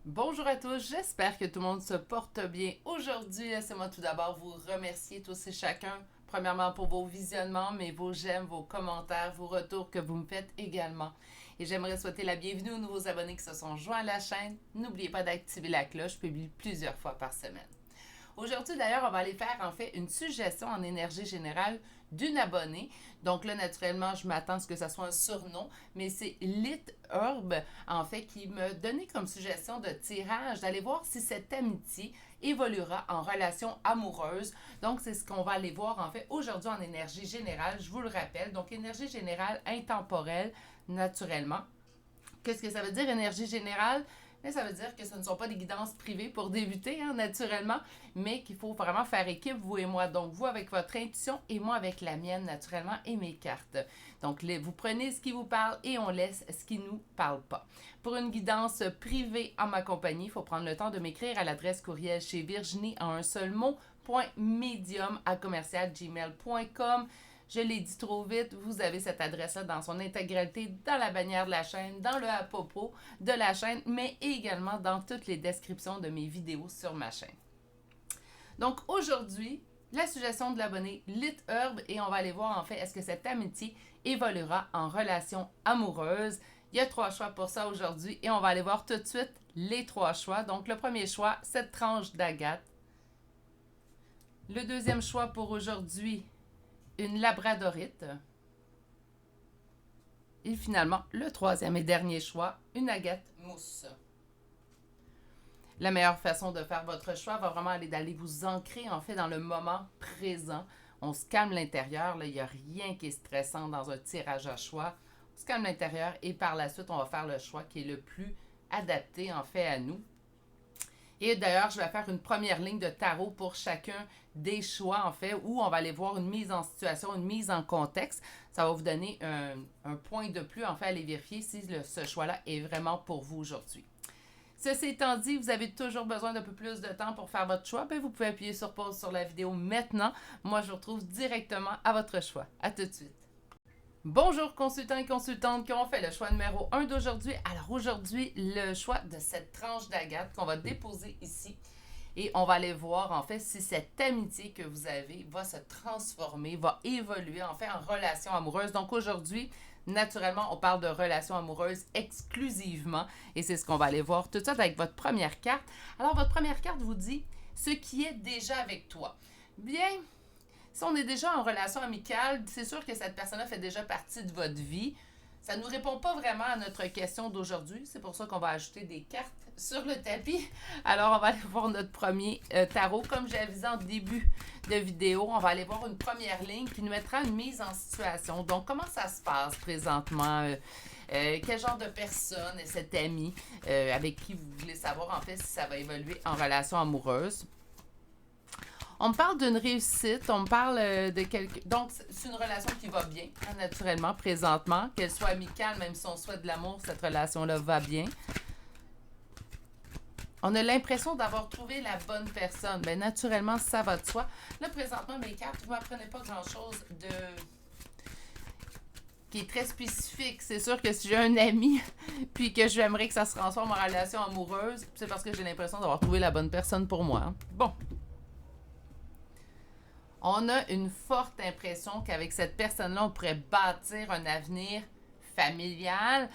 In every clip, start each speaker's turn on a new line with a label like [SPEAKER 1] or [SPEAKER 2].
[SPEAKER 1] Bonjour à tous, j'espère que tout le monde se porte bien. Aujourd'hui, laissez-moi tout d'abord vous remercier tous et chacun, premièrement pour vos visionnements, mais vos j'aime, vos commentaires, vos retours que vous me faites également. Et j'aimerais souhaiter la bienvenue aux nouveaux abonnés qui se sont joints à la chaîne. N'oubliez pas d'activer la cloche, je publie plusieurs fois par semaine. Aujourd'hui, d'ailleurs, on va aller faire en fait une suggestion en énergie générale d'une abonnée. Donc là, naturellement, je m'attends à ce que ça soit un surnom, mais c'est Lit Herb, en fait, qui me donnait comme suggestion de tirage d'aller voir si cette amitié évoluera en relation amoureuse. Donc, c'est ce qu'on va aller voir en fait aujourd'hui en énergie générale. Je vous le rappelle. Donc, énergie générale intemporelle, naturellement. Qu'est-ce que ça veut dire, énergie générale? Mais ça veut dire que ce ne sont pas des guidances privées pour débuter, naturellement, mais qu'il faut vraiment faire équipe, vous et moi. Donc, vous avec votre intuition et moi avec la mienne, naturellement, et mes cartes. Donc, vous prenez ce qui vous parle et on laisse ce qui ne nous parle pas. Pour une guidance privée en ma compagnie, il faut prendre le temps de m'écrire à l'adresse courriel chez Virginie en un seul mot, .medium@gmail.com. Je l'ai dit trop vite, vous avez cette adresse-là dans son intégralité, dans la bannière de la chaîne, dans le à propos de la chaîne, mais également dans toutes les descriptions de mes vidéos sur ma chaîne. Donc aujourd'hui, la suggestion de l'abonné Lit Herb et on va aller voir en fait est-ce que cette amitié évoluera en relation amoureuse. Il y a 3 choix pour ça aujourd'hui et on va aller voir tout de suite les 3 choix. Donc le premier choix, cette tranche d'agate. Le deuxième choix pour aujourd'hui, une labradorite. Et finalement, le troisième et dernier choix, une agate mousse. La meilleure façon de faire votre choix va vraiment aller d'aller vous ancrer en fait dans le moment présent. On se calme l'intérieur, il n'y a rien qui est stressant dans un tirage à choix. On se calme l'intérieur et par la suite, on va faire le choix qui est le plus adapté en fait à nous. Et d'ailleurs, je vais faire une première ligne de tarot pour chacun des choix, en fait, où on va aller voir une mise en situation, une mise en contexte. Ça va vous donner un point de plus, en fait, à aller vérifier si ce choix-là est vraiment pour vous aujourd'hui. Ceci étant dit, vous avez toujours besoin d'un peu plus de temps pour faire votre choix. Bien, vous pouvez appuyer sur pause sur la vidéo maintenant. Moi, je vous retrouve directement à votre choix. À tout de suite. Bonjour consultants et consultantes qui ont fait le choix numéro 1 d'aujourd'hui. Alors aujourd'hui, le choix de cette tranche d'agate qu'on va déposer ici. Et on va aller voir en fait si cette amitié que vous avez va se transformer, va évoluer en fait en relation amoureuse. Donc aujourd'hui, naturellement, on parle de relation amoureuse exclusivement. Et c'est ce qu'on va aller voir tout de suite avec votre première carte. Alors votre première carte vous dit ce qui est déjà avec toi. Bien, si on est déjà en relation amicale, c'est sûr que cette personne-là fait déjà partie de votre vie. Ça ne nous répond pas vraiment à notre question d'aujourd'hui. C'est pour ça qu'on va ajouter des cartes sur le tapis. Alors, on va aller voir notre premier tarot. Comme j'ai avisé en début de vidéo, on va aller voir une première ligne qui nous mettra une mise en situation. Donc, comment ça se passe présentement? Quel genre de personne est cet ami avec qui vous voulez savoir en fait si ça va évoluer en relation amoureuse? On me parle d'une réussite, on me parle de quelque... Donc, c'est une relation qui va bien, naturellement, présentement. Qu'elle soit amicale, même si on souhaite de l'amour, cette relation-là va bien. On a l'impression d'avoir trouvé la bonne personne. Bien, naturellement, ça va de soi. Là, présentement, mes cartes, vous ne m'apprenez pas grand-chose de... qui est très spécifique. C'est sûr que si j'ai un ami, puis que j'aimerais que ça se transforme en relation amoureuse, c'est parce que j'ai l'impression d'avoir trouvé la bonne personne pour moi. Bon. On a une forte impression qu'avec cette personne-là, on pourrait bâtir un avenir familial.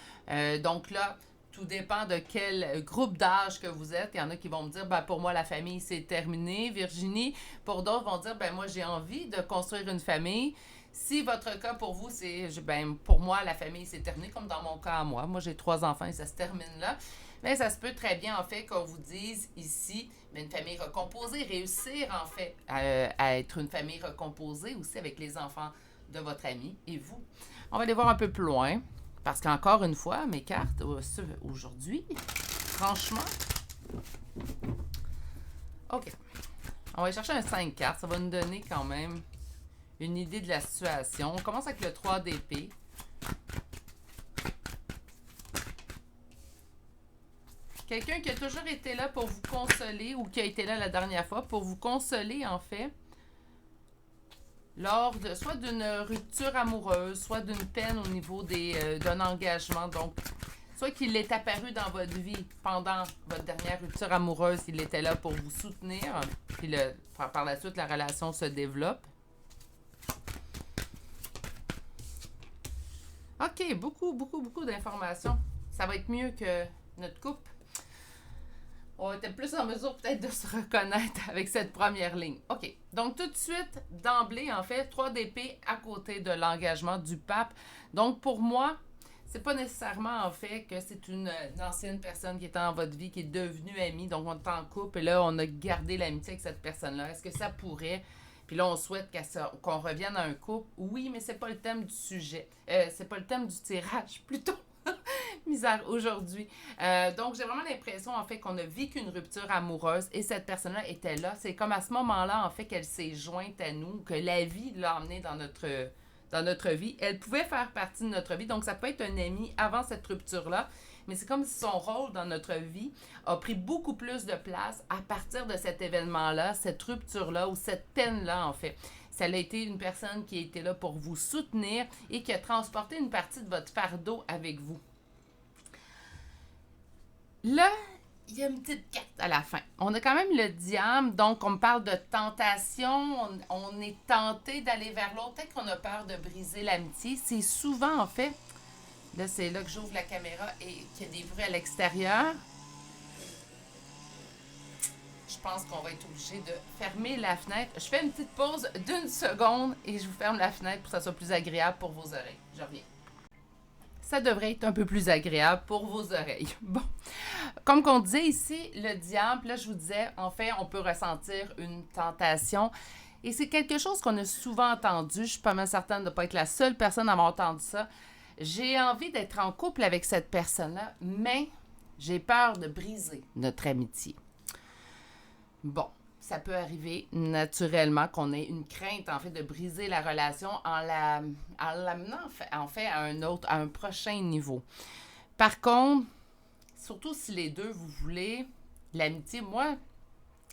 [SPEAKER 1] Donc là, tout dépend de quel groupe d'âge que vous êtes. Il y en a qui vont me dire, ben, pour moi, la famille, c'est terminé, Virginie. Pour d'autres, vont dire, ben, moi, j'ai envie de construire une famille. Si votre cas pour vous, c'est, ben, pour moi, la famille, c'est terminé, comme dans mon cas à moi. Moi, j'ai 3 enfants et ça se termine là. Mais ça se peut très bien, en fait, qu'on vous dise ici, une famille recomposée, réussir, en fait, à être une famille recomposée aussi avec les enfants de votre ami et vous. On va aller voir un peu plus loin, parce qu'encore une fois, mes cartes, aujourd'hui, franchement, OK. On va aller chercher un 5 cartes, ça va nous donner quand même une idée de la situation. On commence avec le 3 d'épée. Quelqu'un qui a toujours été là pour vous consoler ou qui a été là la dernière fois pour vous consoler, en fait, lors de soit d'une rupture amoureuse, soit d'une peine au niveau d'un engagement. Donc, soit qu'il est apparu dans votre vie pendant votre dernière rupture amoureuse, il était là pour vous soutenir, puis par la suite, la relation se développe. OK, beaucoup d'informations. Ça va être mieux que notre couple. On va être plus en mesure peut-être de se reconnaître avec cette première ligne. OK, donc tout de suite, d'emblée, en fait, 3 d'épée à côté de l'engagement du pape. Donc pour moi, c'est pas nécessairement en fait que c'est une ancienne personne qui était dans votre vie, qui est devenue amie, donc on est en couple et là on a gardé l'amitié avec cette personne-là. Est-ce que ça pourrait, puis là on souhaite qu'on revienne à un couple? Oui, mais c'est pas le thème du sujet. C'est pas le thème du tirage, plutôt. Misère aujourd'hui. Donc, j'ai vraiment l'impression, en fait, qu'on a vécu une rupture amoureuse et cette personne-là était là. C'est comme à ce moment-là, en fait, qu'elle s'est jointe à nous, que la vie l'a emmenée dans notre vie. Elle pouvait faire partie de notre vie, donc ça peut être un ami avant cette rupture-là, mais c'est comme si son rôle dans notre vie a pris beaucoup plus de place à partir de cet événement-là, cette rupture-là ou cette peine-là, en fait. Ça a été une personne qui a été là pour vous soutenir et qui a transporté une partie de votre fardeau avec vous. Là, il y a une petite carte à la fin. On a quand même le diable, donc on me parle de tentation, on est tenté d'aller vers l'autre, peut-être qu'on a peur de briser l'amitié. C'est souvent, en fait, là c'est là que j'ouvre la caméra et qu'il y a des bruits à l'extérieur. Je pense qu'on va être obligé de fermer la fenêtre. Je fais une petite pause d'1 seconde et je vous ferme la fenêtre pour que ça soit plus agréable pour vos oreilles. Je reviens. Ça devrait être un peu plus agréable pour vos oreilles. Bon, comme qu'on disait ici, le diable, là je vous disais, en fait, on peut ressentir une tentation. Et c'est quelque chose qu'on a souvent entendu. Je suis pas mal certaine de ne pas être la seule personne à avoir entendu ça. J'ai envie d'être en couple avec cette personne-là, mais j'ai peur de briser notre amitié. Bon, ça peut arriver naturellement qu'on ait une crainte, en fait, de briser la relation en l'amenant, en fait, à un prochain niveau. Par contre, surtout si les deux, vous voulez l'amitié, moi,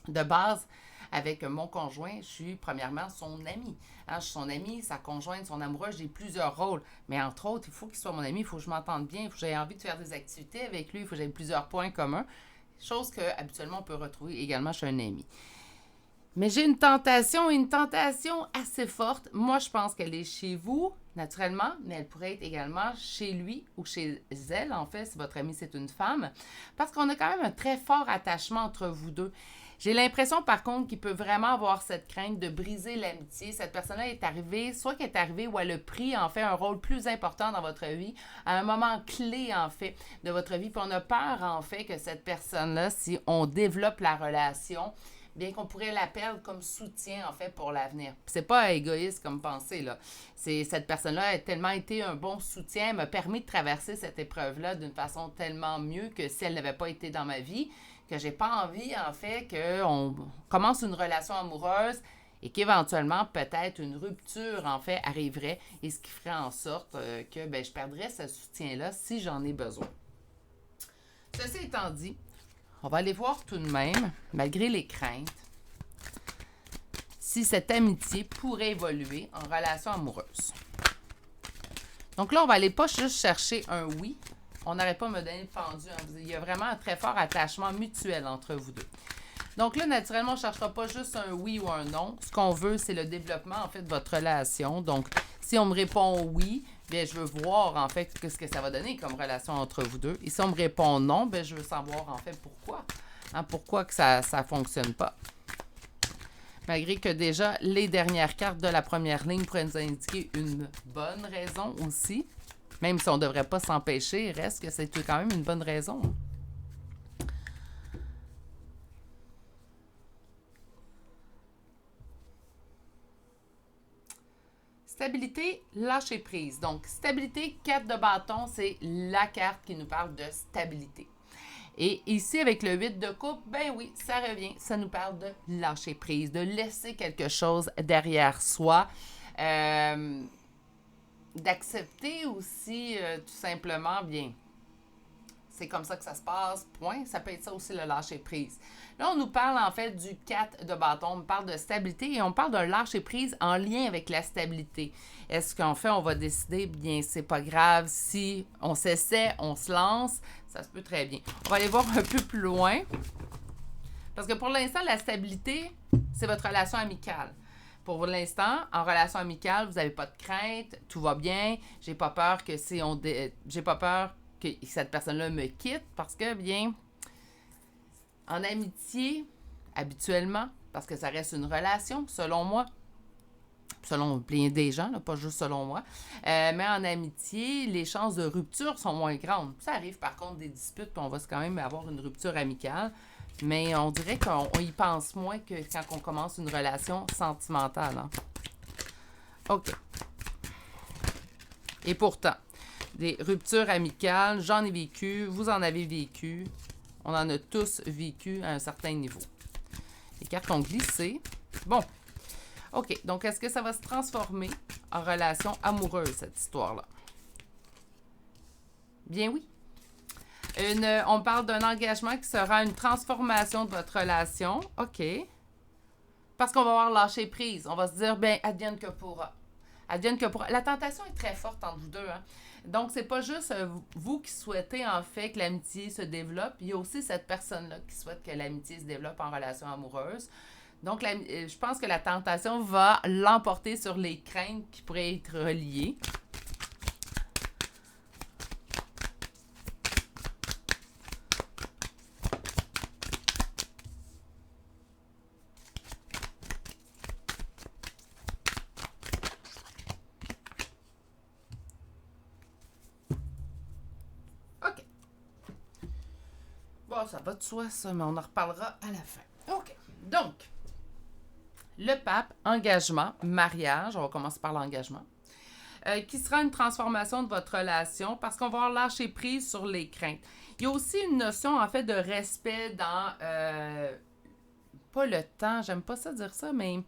[SPEAKER 1] de base, avec mon conjoint, je suis premièrement son ami. Je suis son ami, sa conjointe, son amoureuse, j'ai plusieurs rôles. Mais entre autres, il faut qu'il soit mon ami, il faut que je m'entende bien, il faut que j'aie envie de faire des activités avec lui, il faut que j'aie plusieurs points communs. Chose qu'habituellement, on peut retrouver également chez un ami. Mais j'ai une tentation assez forte. Moi, je pense qu'elle est chez vous, naturellement, mais elle pourrait être également chez lui ou chez elle, en fait, si votre amie, c'est une femme. Parce qu'on a quand même un très fort attachement entre vous deux. J'ai l'impression, par contre, qu'il peut vraiment avoir cette crainte de briser l'amitié. Cette personne-là est arrivée, soit qu'elle est arrivée ou elle a pris, en fait, un rôle plus important dans votre vie, à un moment clé, en fait, de votre vie. Puis on a peur, en fait, que cette personne-là, si on développe la relation, bien qu'on pourrait la perdre comme soutien, en fait, pour l'avenir. Puis c'est pas égoïste comme pensée, là. Cette personne-là a tellement été un bon soutien, m'a permis de traverser cette épreuve-là d'une façon tellement mieux que si elle n'avait pas été dans ma vie, que j'ai pas envie, en fait, qu'on commence une relation amoureuse et qu'éventuellement, peut-être, une rupture, en fait, arriverait et ce qui ferait en sorte que je perdrais ce soutien-là si j'en ai besoin. Ceci étant dit, on va aller voir tout de même, malgré les craintes, si cette amitié pourrait évoluer en relation amoureuse. Donc là, on va aller pas juste chercher un oui. On n'arrête pas de me donner le pendu. Il y a vraiment un très fort attachement mutuel entre vous deux. Donc là, naturellement, on ne cherchera pas juste un oui ou un non. Ce qu'on veut, c'est le développement, en fait, de votre relation. Donc, si on me répond oui, bien, je veux voir, en fait, ce que ça va donner comme relation entre vous deux. Et si on me répond non, bien, je veux savoir, en fait, pourquoi. Pourquoi que ça ne fonctionne pas. Malgré que déjà, les dernières cartes de la première ligne pourraient nous indiquer une bonne raison aussi. Même si on ne devrait pas s'empêcher, reste que c'est quand même une bonne raison. Stabilité, lâcher prise. Donc, stabilité, 4 de bâton, c'est la carte qui nous parle de stabilité. Et ici, avec le 8 de coupe, ben oui, ça revient. Ça nous parle de lâcher prise, de laisser quelque chose derrière soi. D'accepter aussi, tout simplement, bien, c'est comme ça que ça se passe, point. Ça peut être ça aussi, le lâcher-prise. Là, on nous parle en fait du 4 de bâton, on me parle de stabilité et on parle d'un lâcher-prise en lien avec la stabilité. Est-ce qu'en fait, on va décider, bien, c'est pas grave, si on s'essaie, on se lance, ça se peut très bien. On va aller voir un peu plus loin. Parce que pour l'instant, la stabilité, c'est votre relation amicale. Pour l'instant, en relation amicale, vous n'avez pas de crainte, tout va bien. J'ai pas peur que j'ai pas peur que cette personne-là me quitte parce que, bien, en amitié, habituellement, parce que ça reste une relation, selon moi, selon plein des gens, là, pas juste selon moi, mais en amitié, les chances de rupture sont moins grandes. Ça arrive par contre des disputes, puis on va quand même avoir une rupture amicale, mais on dirait qu'on y pense moins que quand on commence une relation sentimentale. Hein. OK. Et pourtant, des ruptures amicales, j'en ai vécu, vous en avez vécu, on en a tous vécu à un certain niveau. Les cartes ont glissé. Bon. OK. Donc, est-ce que ça va se transformer en relation amoureuse, cette histoire-là? Bien oui. On parle d'un engagement qui sera une transformation de votre relation. OK. Parce qu'on va avoir lâché prise. On va se dire, bien, advienne que pourra. Advienne que pourra. La tentation est très forte entre vous deux. Hein? Donc, c'est pas juste vous qui souhaitez, en fait, que l'amitié se développe. Il y a aussi cette personne-là qui souhaite que l'amitié se développe en relation amoureuse. Donc, je pense que la tentation va l'emporter sur les craintes qui pourraient être reliées. OK. Bon, ça va de soi, ça, mais on en reparlera à la fin. OK. Donc, le pape, engagement, mariage, on va commencer par l'engagement, qui sera une transformation de votre relation parce qu'on va lâcher prise sur les craintes. Il y a aussi une notion, en fait, de respect dans, pas le temps, j'aime pas ça dire ça, mais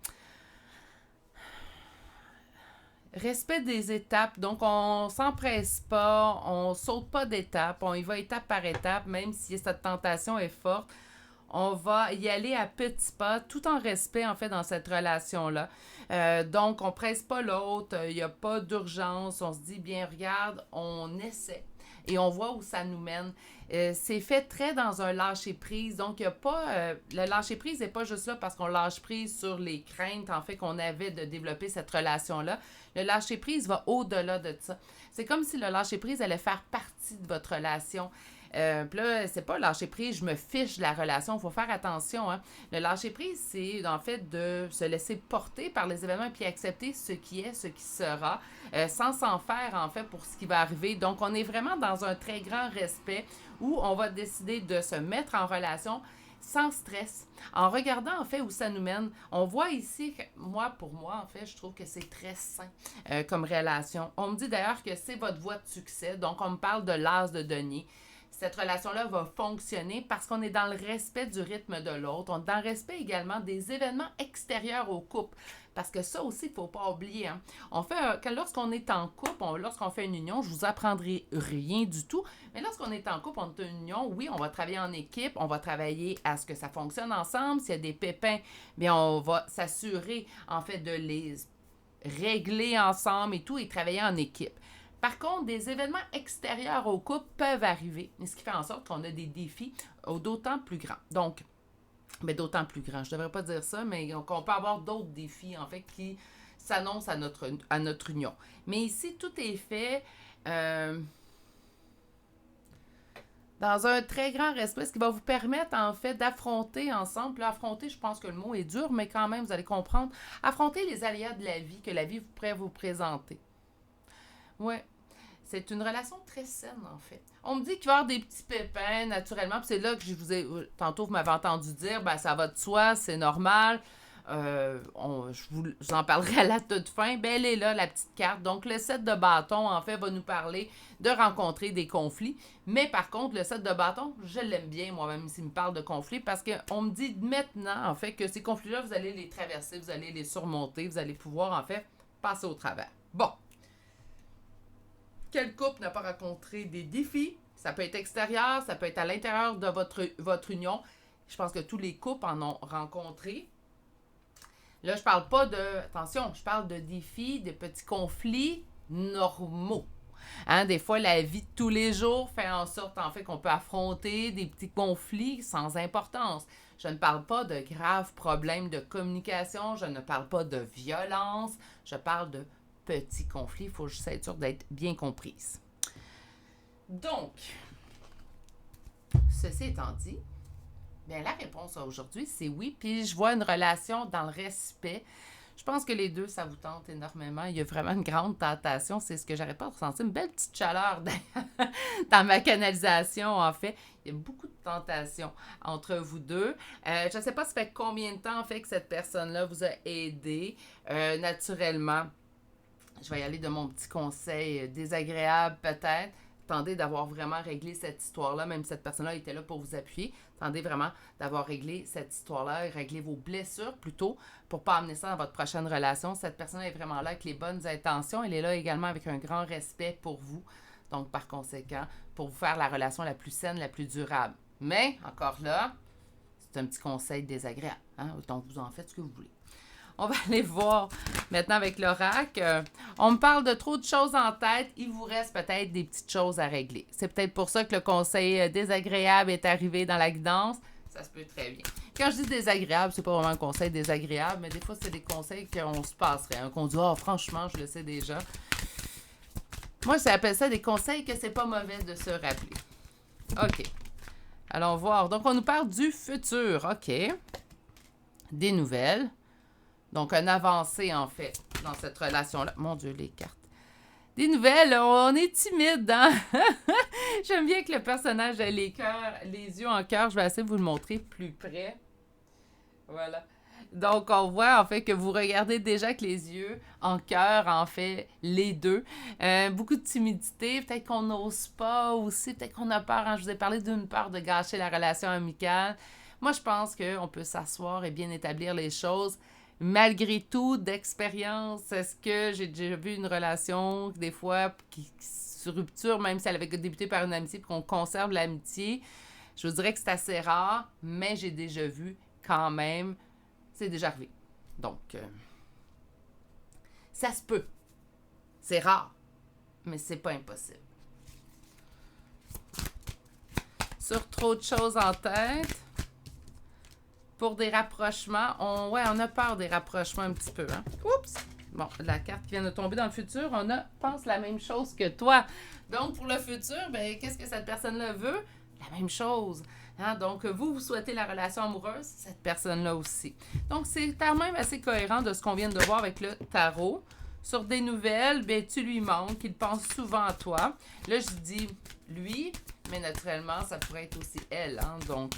[SPEAKER 1] respect des étapes. Donc, on s'empresse pas, on saute pas d'étapes, on y va étape par étape, même si cette tentation est forte. On va y aller à petits pas, tout en respect, en fait, dans cette relation-là. Donc, on presse pas l'autre, il n'y a pas d'urgence. On se dit, bien, regarde, on essaie et on voit où ça nous mène. C'est fait très dans un lâcher-prise. Donc, il y a pas... le lâcher-prise n'est pas juste là parce qu'on lâche prise sur les craintes, en fait, qu'on avait de développer cette relation-là. Le lâcher-prise va au-delà de ça. C'est comme si le lâcher-prise allait faire partie de votre relation. Puis là, c'est pas lâcher prise, je me fiche de la relation. Il faut faire attention. Hein. Le lâcher prise, c'est en fait de se laisser porter par les événements puis accepter ce qui est, ce qui sera, sans s'en faire en fait pour ce qui va arriver. Donc, on est vraiment dans un très grand respect où on va décider de se mettre en relation sans stress, en regardant en fait où ça nous mène. On voit ici, pour moi, en fait, je trouve que c'est très sain comme relation. On me dit d'ailleurs que c'est votre voie de succès. Donc, on me parle de l'as de denier. Cette relation-là va fonctionner parce qu'on est dans le respect du rythme de l'autre. On est dans le respect également des événements extérieurs au couple. Parce que ça aussi, il ne faut pas oublier. Hein. Lorsqu'on est en couple, lorsqu'on fait une union, je ne vous apprendrai rien du tout. Mais lorsqu'on est en couple, on est une union, oui, on va travailler en équipe, on va travailler à ce que ça fonctionne ensemble. S'il y a des pépins, bien, on va s'assurer, en fait, de les régler ensemble et tout et travailler en équipe. Par contre, des événements extérieurs au couple peuvent arriver, ce qui fait en sorte qu'on a des défis d'autant plus grands. Donc, d'autant plus grands, je ne devrais pas dire ça, mais qu'on peut avoir d'autres défis, en fait, qui s'annoncent à notre union. Mais ici, tout est fait dans un très grand respect, ce qui va vous permettre, en fait, d'affronter ensemble. Puis affronter, je pense que le mot est dur, mais quand même, vous allez comprendre, affronter les aléas de la vie que la vie pourrait vous présenter. Ouais. C'est une relation très saine, en fait. On me dit qu'il va y avoir des petits pépins, naturellement. Puis c'est là que je vous ai... Tantôt, vous m'avez entendu dire, ben ça va de soi, c'est normal. Je vous en parlerai à la toute fin. Ben, elle est là, la petite carte. Donc, le 7 de bâton, en fait, va nous parler de rencontrer des conflits. Mais par contre, le 7 de bâton, je l'aime bien, moi-même, s'il me parle de conflits, parce qu'on me dit maintenant, en fait, que ces conflits-là, vous allez les traverser, vous allez les surmonter, vous allez pouvoir, en fait, passer au travers. Bon. Quel couple n'a pas rencontré des défis? Ça peut être extérieur, ça peut être à l'intérieur de votre union. Je pense que tous les couples en ont rencontré. Là, je parle pas de... Attention, je parle de défis, de petits conflits normaux. Hein, des fois, la vie de tous les jours fait en sorte, en fait, qu'on peut affronter des petits conflits sans importance. Je ne parle pas de graves problèmes de communication, je ne parle pas de violence, je parle de petits conflits. Il faut juste être sûr d'être bien comprise. Donc, ceci étant dit, bien, la réponse aujourd'hui, c'est oui. Puis je vois une relation dans le respect. Je pense que les deux, ça vous tente énormément. Il y a vraiment une grande tentation. C'est ce que j'arrête pas de ressentir. Une belle petite chaleur dans ma canalisation, en fait. Il y a beaucoup de tentation entre vous deux. Je ne sais pas ça fait combien de temps, en fait, que cette personne-là vous a aidé. Naturellement, je vais y aller de mon petit conseil désagréable, peut-être. Attendez d'avoir vraiment réglé cette histoire-là, même si cette personne-là était là pour vous appuyer. Attendez vraiment d'avoir réglé cette histoire-là et régler vos blessures plutôt pour ne pas amener ça dans votre prochaine relation. Cette personne est vraiment là avec les bonnes intentions. Elle est là également avec un grand respect pour vous. Donc, par conséquent, pour vous faire la relation la plus saine, la plus durable. Mais, encore là, c'est un petit conseil désagréable. Hein? Donc, vous en faites ce que vous voulez. On va aller voir maintenant avec l'oracle. On me parle de trop de choses en tête. Il vous reste peut-être des petites choses à régler. C'est peut-être pour ça que le conseil désagréable est arrivé dans la guidance. Ça se peut très bien. Quand je dis désagréable, c'est pas vraiment un conseil désagréable, mais des fois, c'est des conseils qu'on se passerait. Hein, qu'on dit, oh, franchement, je le sais déjà. Moi, j'appelle ça des conseils que c'est pas mauvais de se rappeler. OK. Allons voir. Donc, on nous parle du futur. OK. Des nouvelles. Donc, un avancé, en fait, dans cette relation-là. Mon Dieu, les cartes. Des nouvelles, on est timide, hein? J'aime bien que le personnage ait les yeux en cœur. Je vais essayer de vous le montrer plus près. Voilà. Donc, on voit, en fait, que vous regardez déjà avec les yeux en cœur, en fait, les deux. Beaucoup de timidité. Peut-être qu'on n'ose pas aussi. Peut-être qu'on a peur. Hein? Je vous ai parlé d'une peur de gâcher la relation amicale. Moi, je pense qu'on peut s'asseoir et bien établir les choses. Malgré tout, d'expérience, est-ce que j'ai déjà vu une relation, des fois, qui rupture, même si elle avait débuté par une amitié, puis qu'on conserve l'amitié? Je vous dirais que c'est assez rare, mais j'ai déjà vu quand même. C'est déjà arrivé. Donc, ça se peut. C'est rare, mais c'est pas impossible. Sur trop de choses en tête... Pour des rapprochements, on a peur des rapprochements un petit peu. Hein? Oups! Bon, la carte qui vient de tomber dans le futur, pense la même chose que toi. Donc, pour le futur, ben, qu'est-ce que cette personne-là veut? La même chose. Hein? Donc, vous souhaitez la relation amoureuse, cette personne-là aussi. Donc, c'est quand même assez cohérent de ce qu'on vient de voir avec le tarot. Sur des nouvelles, ben, tu lui manques, il pense souvent à toi. Là, je dis lui, mais naturellement, ça pourrait être aussi elle. Hein? Donc...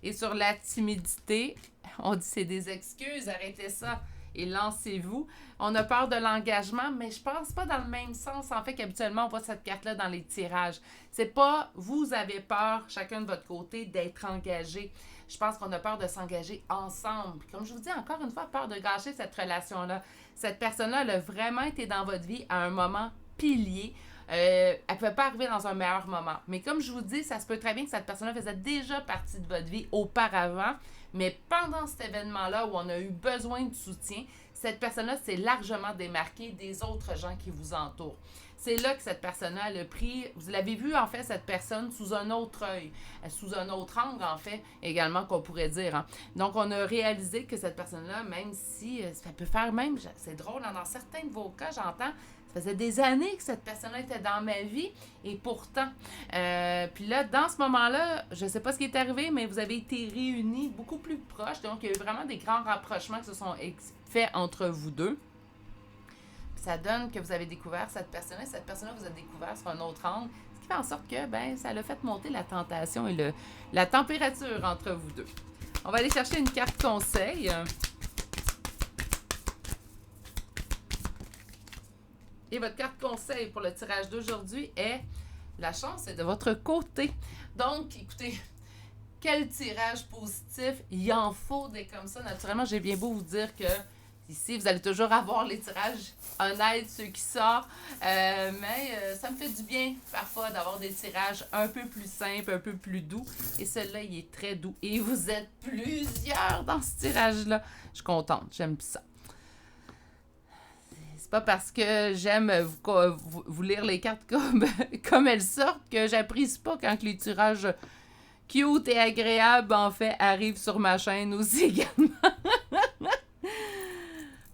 [SPEAKER 1] Et sur la timidité, on dit c'est des excuses, arrêtez ça et lancez-vous. On a peur de l'engagement, mais je pense pas dans le même sens, en fait, qu'habituellement, on voit cette carte-là dans les tirages. C'est pas vous avez peur, chacun de votre côté, d'être engagé. Je pense qu'on a peur de s'engager ensemble. Puis comme je vous dis, encore une fois, peur de gâcher cette relation-là. Cette personne-là, elle a vraiment été dans votre vie à un moment pilier. Elle ne pouvait pas arriver dans un meilleur moment. Mais comme je vous dis, ça se peut très bien que cette personne-là faisait déjà partie de votre vie auparavant. Mais pendant cet événement-là où on a eu besoin de soutien, cette personne-là s'est largement démarquée des autres gens qui vous entourent. C'est là que cette personne-là elle a pris... Vous l'avez vu, en fait, cette personne sous un autre œil, sous un autre angle, en fait, également, qu'on pourrait dire. Hein. Donc, on a réalisé que cette personne-là, même si ça peut faire même... C'est drôle, hein, dans certains de vos cas, j'entends... Ça faisait des années que cette personne-là était dans ma vie et pourtant. Puis là, dans ce moment-là, je ne sais pas ce qui est arrivé, mais vous avez été réunis beaucoup plus proches. Donc, il y a eu vraiment des grands rapprochements qui se sont faits entre vous deux. Puis ça donne que vous avez découvert cette personne-là. Cette personne-là vous a découvert sur un autre angle. Ce qui fait en sorte que ça l'a fait monter la tentation et la température entre vous deux. On va aller chercher une carte conseil. Et votre carte conseil pour le tirage d'aujourd'hui est la chance est de votre côté. Donc, écoutez, quel tirage positif. Il en faut des comme ça. Naturellement, j'ai bien beau vous dire que Ici, vous allez toujours avoir les tirages honnêtes, ceux qui sortent. Mais ça me fait du bien parfois d'avoir des tirages un peu plus simples, un peu plus doux. Et celui-là, il est très doux. Et vous êtes plusieurs dans ce tirage-là. Je suis contente, j'aime ça. C'est pas parce que j'aime vous lire les cartes comme elles sortent que j'apprécie pas quand les tirages cute et agréables, en fait, arrivent sur ma chaîne aussi également.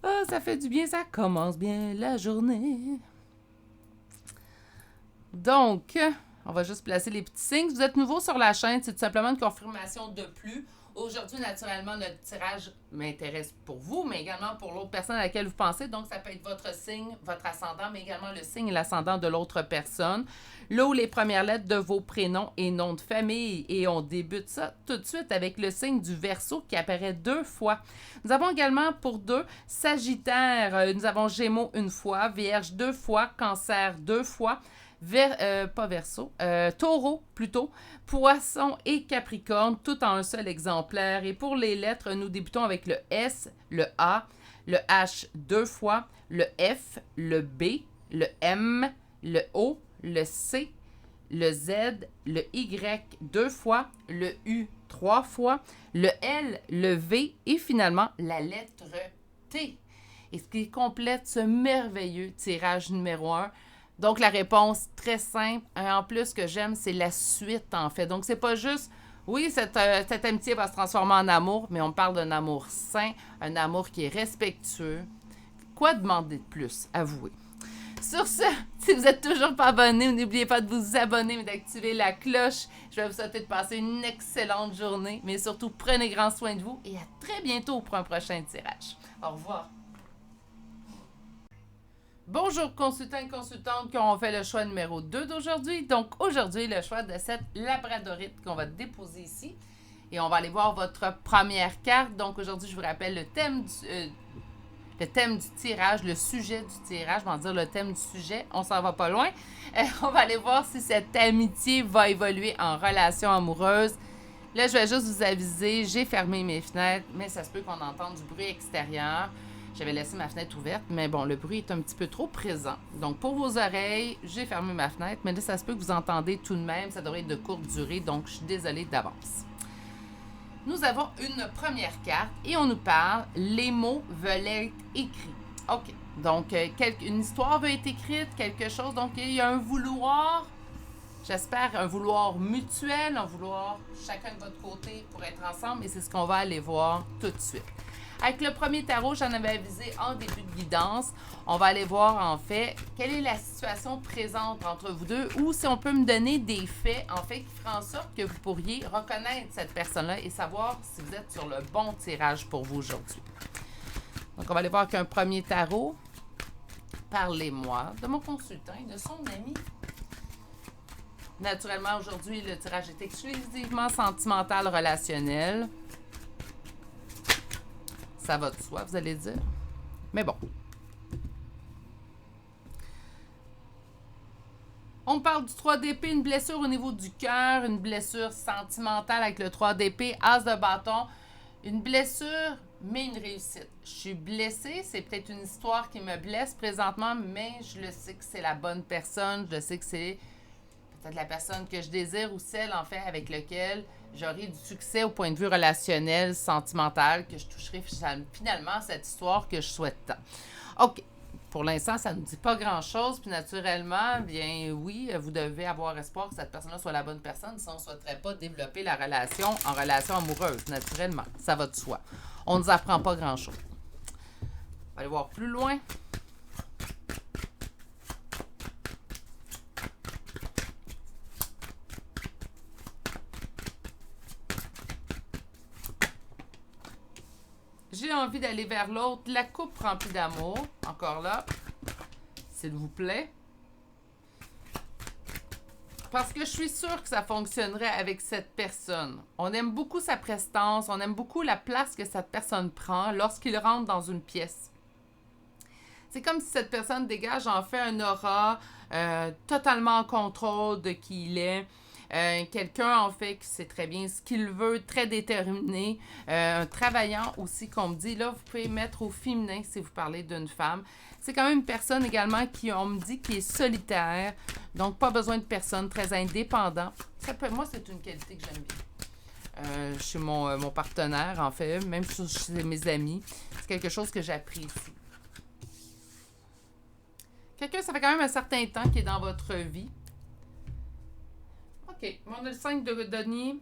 [SPEAKER 1] Ah, ça fait du bien, ça commence bien la journée. Donc, on va juste placer les petits signes. Si vous êtes nouveau sur la chaîne, c'est tout simplement une confirmation de plus. Aujourd'hui, naturellement, notre tirage m'intéresse pour vous, mais également pour l'autre personne à laquelle vous pensez. Donc, ça peut être votre signe, votre ascendant, mais également le signe et l'ascendant de l'autre personne. Là où les premières lettres de vos prénoms et noms de famille. Et on débute ça tout de suite avec le signe du Verseau qui apparaît 2 fois. Nous avons également pour 2 Sagittaire, nous avons Gémeaux 1 fois, Vierge 2 fois, Cancer 2 fois. Pas Verseau, Taureau plutôt, Poisson et Capricorne, tout en un seul exemplaire. Et pour les lettres, nous débutons avec le S, le A, le H 2 fois, le F, le B, le M, le O, le C, le Z, le Y 2 fois, le U 3 fois, le L, le V et finalement la lettre T. Et ce qui complète ce merveilleux tirage numéro 1. Donc, la réponse, très simple. En plus, ce que j'aime, c'est la suite, en fait. Donc, c'est pas juste, oui, cette amitié va se transformer en amour, mais on parle d'un amour sain, un amour qui est respectueux. Quoi demander de plus? Avouez. Sur ce, si vous n'êtes toujours pas abonné, n'oubliez pas de vous abonner et d'activer la cloche. Je vais vous souhaiter de passer une excellente journée, mais surtout, prenez grand soin de vous et à très bientôt pour un prochain tirage. Au revoir. Bonjour consultants et consultantes qui ont fait le choix numéro 2 d'aujourd'hui. Donc aujourd'hui, le choix de cette labradorite qu'on va déposer ici. Et on va aller voir votre première carte. Donc aujourd'hui, je vous rappelle le thème du tirage, le sujet du tirage. On va dire le thème du sujet, on s'en va pas loin. On va aller voir si cette amitié va évoluer en relation amoureuse. Là, je vais juste vous aviser, j'ai fermé mes fenêtres, mais ça se peut qu'on entende du bruit extérieur. J'avais laissé ma fenêtre ouverte, mais bon, le bruit est un petit peu trop présent. Donc, pour vos oreilles, j'ai fermé ma fenêtre, mais là, ça se peut que vous entendez tout de même. Ça devrait être de courte durée, donc je suis désolée d'avance. Nous avons une première carte et on nous parle « Les mots veulent être écrits ». OK. Donc, une histoire veut être écrite, quelque chose. Donc, il y a un vouloir, j'espère, un vouloir mutuel, un vouloir chacun de votre côté pour être ensemble. Et c'est ce qu'on va aller voir tout de suite. Avec le premier tarot, j'en avais avisé en début de guidance. On va aller voir, en fait, quelle est la situation présente entre vous deux ou si on peut me donner des faits, en fait, qui feront en sorte que vous pourriez reconnaître cette personne-là et savoir si vous êtes sur le bon tirage pour vous aujourd'hui. Donc, on va aller voir avec un premier tarot. Parlez-moi de mon consultant et de son ami. Naturellement, aujourd'hui, le tirage est exclusivement sentimental, relationnel. Ça va de soi, vous allez dire. Mais bon. On parle du 3 d'épée, une blessure au niveau du cœur, une blessure sentimentale avec le 3 d'épée, as de bâton. Une blessure, mais une réussite. Je suis blessée, c'est peut-être une histoire qui me blesse présentement, mais je le sais que c'est la bonne personne. Je sais que c'est peut-être la personne que je désire ou celle, en fait, avec laquelle j'aurai du succès au point de vue relationnel, sentimental, que je toucherai finalement cette histoire que je souhaite tant. OK. Pour l'instant, ça ne nous dit pas grand-chose. Puis naturellement, bien oui, vous devez avoir espoir que cette personne-là soit la bonne personne. Si on ne souhaiterait pas développer la relation en relation amoureuse, naturellement. Ça va de soi. On ne nous apprend pas grand-chose. On va aller voir plus loin. J'ai envie d'aller vers l'autre. La coupe remplie d'amour. Encore là. S'il vous plaît. Parce que je suis sûre que ça fonctionnerait avec cette personne. On aime beaucoup sa prestance. On aime beaucoup la place que cette personne prend lorsqu'il rentre dans une pièce. C'est comme si cette personne dégage en fait un aura totalement en contrôle de qui il est. Quelqu'un, en fait, qui sait très bien ce qu'il veut, très déterminé. Un travaillant aussi, qu'on me dit. Là, vous pouvez mettre au féminin si vous parlez d'une femme. C'est quand même une personne également qui, on me dit, qui est solitaire. Donc, pas besoin de personne, très indépendant. Moi, c'est une qualité que j'aime bien. Chez mon partenaire, en fait, même chez mes amis. C'est quelque chose que j'apprécie. Quelqu'un, ça fait quand même un certain temps qui est dans votre vie. OK. On a le 5 de denier.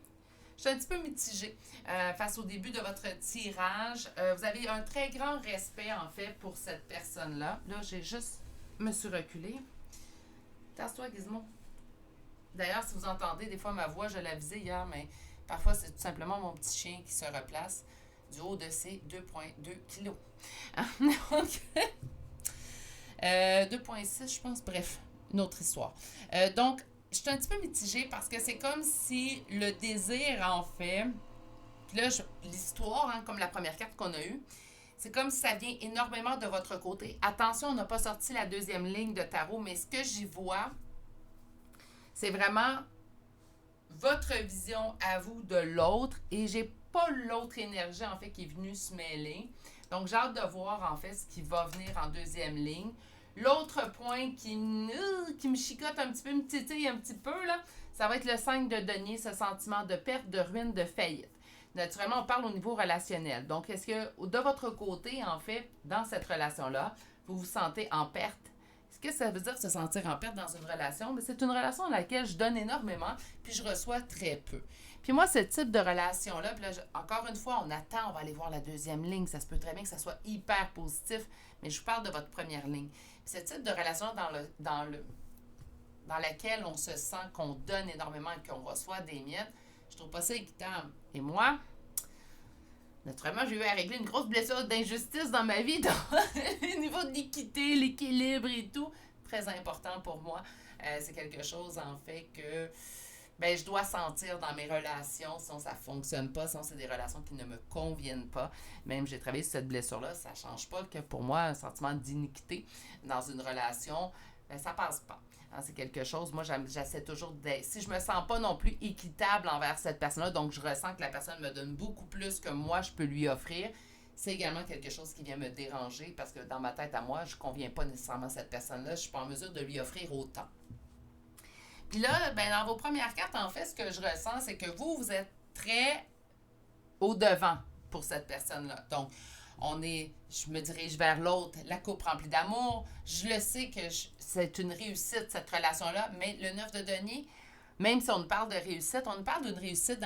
[SPEAKER 1] Je suis un petit peu mitigée face au début de votre tirage. Vous avez un très grand respect, en fait, pour cette personne-là. Là, j'ai juste... me suis reculée. Tasse-toi, Gizmo. D'ailleurs, si vous entendez des fois ma voix, je l'avisais hier, mais parfois, c'est tout simplement mon petit chien qui se replace du haut de ses 2,2 kilos. Donc, 2,6, je pense. Bref, une autre histoire. Donc, je suis un petit peu mitigée parce que c'est comme si le désir, en fait... Puis là, l'histoire, hein, comme la première carte qu'on a eue, c'est comme si ça vient énormément de votre côté. Attention, on n'a pas sorti la deuxième ligne de tarot, mais ce que j'y vois, c'est vraiment votre vision à vous de l'autre. Et j'ai pas l'autre énergie, en fait, qui est venue se mêler. Donc, j'ai hâte de voir, en fait, ce qui va venir en deuxième ligne. L'autre point qui me chicote un petit peu, me titille un petit peu, là, ça va être le 5 de denier, ce sentiment de perte, de ruine, de faillite. Naturellement, on parle au niveau relationnel. Donc, est-ce que de votre côté, en fait, dans cette relation-là, vous vous sentez en perte? Ce que ça veut dire se sentir en perte dans une relation? Mais c'est une relation dans laquelle je donne énormément, puis je reçois très peu. Puis moi, ce type de relation-là, puis là, encore une fois, on attend, on va aller voir la deuxième ligne. Ça se peut très bien que ça soit hyper positif, mais je vous parle de votre première ligne. Puis ce type de relation dans laquelle on se sent qu'on donne énormément et qu'on reçoit des miettes, je trouve pas ça équitable. Et moi, naturellement, j'ai eu à régler une grosse blessure d'injustice dans ma vie, dans le niveau de l'équité, l'équilibre et tout. Très important pour moi. C'est quelque chose, en fait, que je dois sentir dans mes relations, sinon ça ne fonctionne pas, sinon c'est des relations qui ne me conviennent pas. Même j'ai travaillé sur cette blessure-là, ça ne change pas que pour moi, un sentiment d'iniquité dans une relation, ça passe pas. C'est quelque chose, moi j'essaie toujours d'être, si je me sens pas non plus équitable envers cette personne-là, donc je ressens que la personne me donne beaucoup plus que moi je peux lui offrir, c'est également quelque chose qui vient me déranger parce que dans ma tête à moi, je ne conviens pas nécessairement à cette personne-là, je ne suis pas en mesure de lui offrir autant. Puis là, dans vos premières cartes, en fait, ce que je ressens, c'est que vous êtes très au-devant pour cette personne-là. Donc, je me dirige vers l'autre, la coupe remplie d'amour. Je le sais que c'est une réussite, cette relation-là, mais le 9 de denier, même si on nous parle de réussite, on nous parle d'une réussite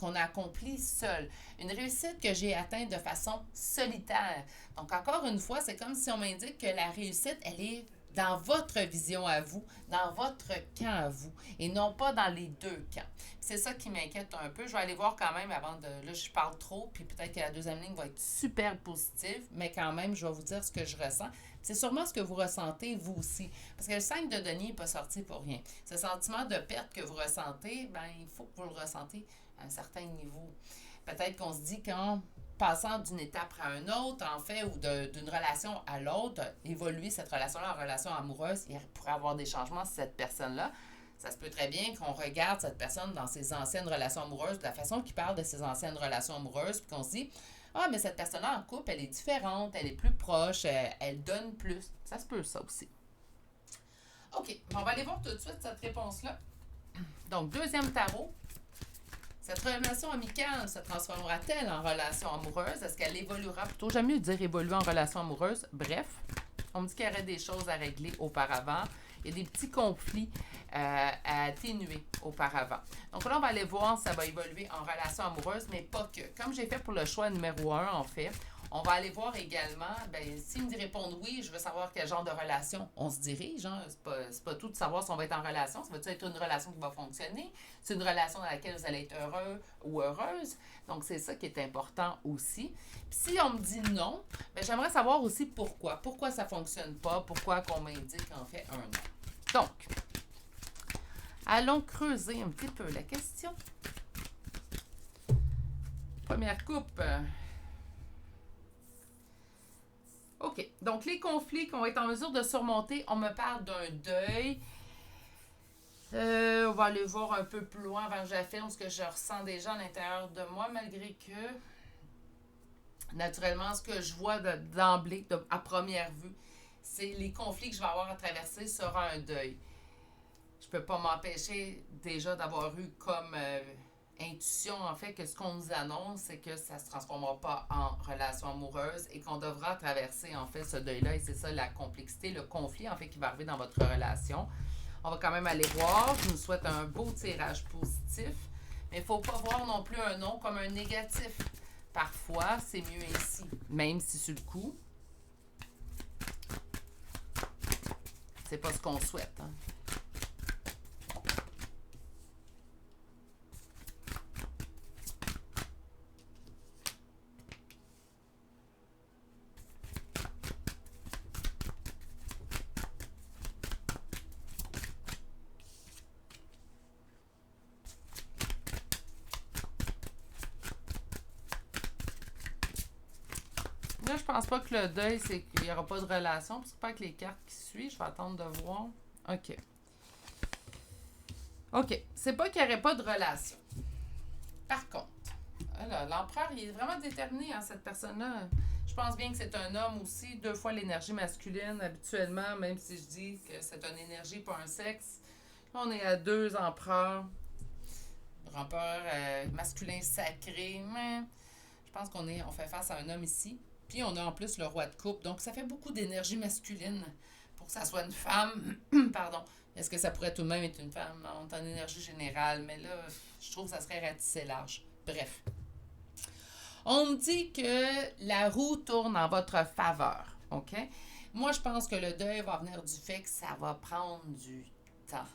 [SPEAKER 1] qu'on a accomplie seule. Une réussite que j'ai atteinte de façon solitaire. Donc, encore une fois, c'est comme si on m'indique que la réussite, elle est dans votre vision à vous, dans votre camp à vous, et non pas dans les deux camps. C'est ça qui m'inquiète un peu. Je vais aller voir quand même avant de... Là, je parle trop, puis peut-être que la deuxième ligne va être super positive, mais quand même, je vais vous dire ce que je ressens. C'est sûrement ce que vous ressentez, vous aussi. Parce que le 5 de denier n'est pas sorti pour rien. Ce sentiment de perte que vous ressentez, il faut que vous le ressentez à un certain niveau. Peut-être qu'on se dit qu'en passant d'une étape à une autre, en fait, ou d'une relation à l'autre, évoluer cette relation-là en relation amoureuse, il pourrait avoir des changements sur cette personne-là. Ça se peut très bien qu'on regarde cette personne dans ses anciennes relations amoureuses, de la façon qu'il parle de ses anciennes relations amoureuses, puis qu'on se dit « Ah, mais cette personne-là en couple, elle est différente, elle est plus proche, elle donne plus. » Ça se peut, ça aussi. OK, on va aller voir tout de suite cette réponse-là. Donc, deuxième tarot. Cette relation amicale se transformera-t-elle en relation amoureuse? Est-ce qu'elle évoluera plutôt? J'aime mieux dire évoluer en relation amoureuse. Bref, on me dit qu'il y aurait des choses à régler auparavant. Il y a des petits conflits à atténuer auparavant. Donc là, on va aller voir si ça va évoluer en relation amoureuse, mais pas que. Comme j'ai fait pour le choix numéro 1, en fait, on va aller voir également, s'ils me répondent oui, je veux savoir quel genre de relation on se dirige. Hein. C'est pas tout de savoir si on va être en relation. Ça va être une relation qui va fonctionner? C'est une relation dans laquelle vous allez être heureux ou heureuse. Donc, c'est ça qui est important aussi. Puis si on me dit non, j'aimerais savoir aussi pourquoi. Pourquoi ça ne fonctionne pas? Pourquoi qu'on m'indique en fait un non? Donc, allons creuser un petit peu la question. Première coupe. OK. Donc, les conflits qu'on va être en mesure de surmonter, on me parle d'un deuil. On va aller voir un peu plus loin avant que j'affirme ce que je ressens déjà à l'intérieur de moi, malgré que, naturellement, ce que je vois d'emblée, à première vue, c'est les conflits que je vais avoir à traverser sera un deuil. Je peux pas m'empêcher déjà d'avoir eu comme intuition, en fait, que ce qu'on nous annonce, c'est que ça se transformera pas en relation amoureuse et qu'on devra traverser, en fait, ce deuil-là. Et c'est ça la complexité, le conflit, en fait, qui va arriver dans votre relation. On va quand même aller voir. Je nous souhaite un beau tirage positif. Mais il ne faut pas voir non plus un non comme un négatif. Parfois, c'est mieux ainsi. Même si sur le coup, c'est pas ce qu'on souhaite. Hein. Là, je pense pas que le deuil, c'est qu'il n'y aura pas de relation. Parce que pas avec les cartes qui suivent. Je vais attendre de voir. OK. OK. C'est pas qu'il n'y aurait pas de relation. Par contre, l'empereur, il est vraiment déterminé, hein, cette personne-là. Je pense bien que c'est un homme aussi, 2 fois l'énergie masculine habituellement, même si je dis que c'est une énergie, pas un sexe. Là, on est à 2 empereurs. Empereur masculin sacré. Mais je pense on fait face à un homme ici. Puis on a en plus le roi de coupe. Donc ça fait beaucoup d'énergie masculine pour que ça soit une femme. Pardon. Est-ce que ça pourrait tout de même être une femme? On est en énergie générale, mais là, je trouve que ça serait ratissé large. Bref. On me dit que la roue tourne en votre faveur. OK? Moi, je pense que le deuil va venir du fait que ça va prendre du temps.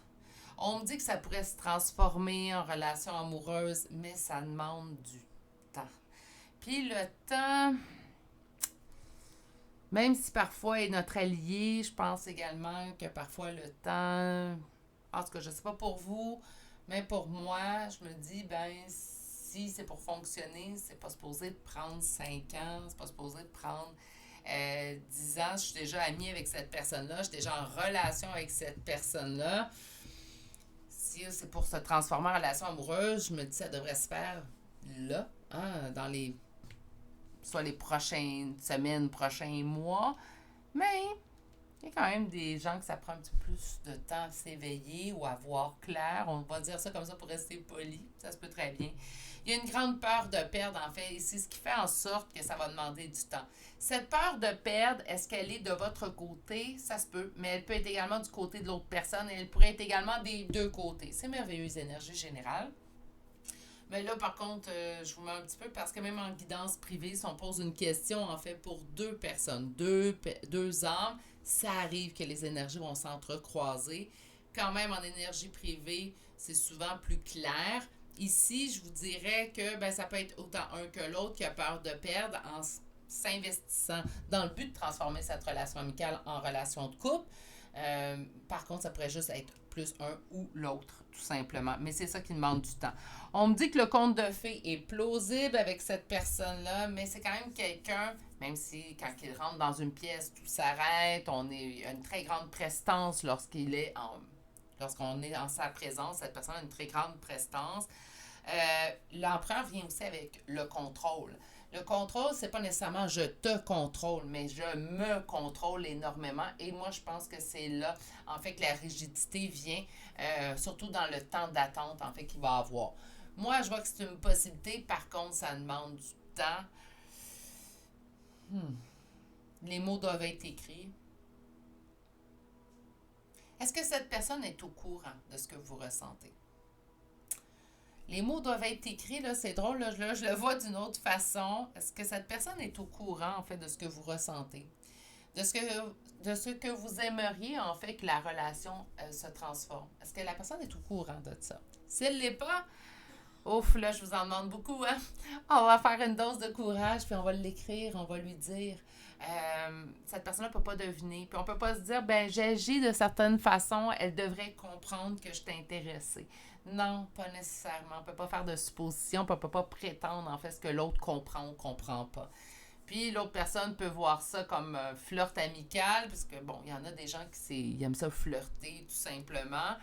[SPEAKER 1] On me dit que ça pourrait se transformer en relation amoureuse, mais ça demande du temps. Puis le temps, même si parfois est notre allié, je pense également que parfois le temps, en tout cas, je ne sais pas pour vous, mais pour moi, je me dis, ben, si c'est pour fonctionner, c'est pas supposé de prendre 5 ans, c'est pas supposé de prendre 10 ans. Je suis déjà amie avec cette personne-là, je suis déjà en relation avec cette personne-là. Si c'est pour se transformer en relation amoureuse, je me dis que ça devrait se faire là, hein, dans soit les prochaines semaines, prochains mois. Mais il y a quand même des gens que ça prend un petit peu plus de temps à s'éveiller ou à voir clair. On va dire ça comme ça pour rester poli. Ça se peut très bien. Il y a une grande peur de perdre, en fait, et c'est ce qui fait en sorte que ça va demander du temps. Cette peur de perdre, est-ce qu'elle est de votre côté? Ça se peut, mais elle peut être également du côté de l'autre personne et elle pourrait être également des 2 côtés. C'est merveilleuse énergie générale. Mais là, par contre, je vous mets un petit peu parce que même en guidance privée, si on pose une question, en fait, pour 2 personnes, deux âmes, ça arrive que les énergies vont s'entrecroiser. Quand même, en énergie privée, c'est souvent plus clair. Ici, je vous dirais que ben, ça peut être autant un que l'autre qui a peur de perdre en s'investissant dans le but de transformer cette relation amicale en relation de couple. Par contre, ça pourrait juste être plus un ou l'autre, tout simplement. Mais c'est ça qui demande du temps. On me dit que le conte de fées est plausible avec cette personne-là, mais c'est quand même quelqu'un, même si quand il rentre dans une pièce, tout s'arrête, on est une très grande prestance lorsqu'on est en sa présence, cette personne a une très grande prestance. L'empereur vient aussi avec le contrôle. Le contrôle, c'est pas nécessairement je te contrôle, mais je me contrôle énormément. Et moi, je pense que c'est là, en fait, que la rigidité vient, surtout dans le temps d'attente, en fait, qu'il va avoir. Moi, je vois que c'est une possibilité. Par contre, ça demande du temps. Les mots doivent être écrits. Est-ce que cette personne est au courant de ce que vous ressentez? Les mots doivent être écrits, là, c'est drôle, là, je le vois d'une autre façon. Est-ce que cette personne est au courant, en fait, de ce que vous ressentez? De ce que vous aimeriez, en fait, que la relation se transforme? Est-ce que la personne est au courant de ça? Si elle ne l'est pas, ouf, là, je vous en demande beaucoup, hein? On va faire une dose de courage, puis on va l'écrire, on va lui dire. Cette personne-là ne peut pas deviner. Puis on ne peut pas se dire, ben j'agis de certaine façon, elle devrait comprendre que je suis intéressée. Non, pas nécessairement. On ne peut pas faire de suppositions, on ne peut pas prétendre en fait ce que l'autre comprend ou ne comprend pas. Puis l'autre personne peut voir ça comme un flirt amical, parce que bon, il y en a des gens qui aiment ça flirter tout simplement.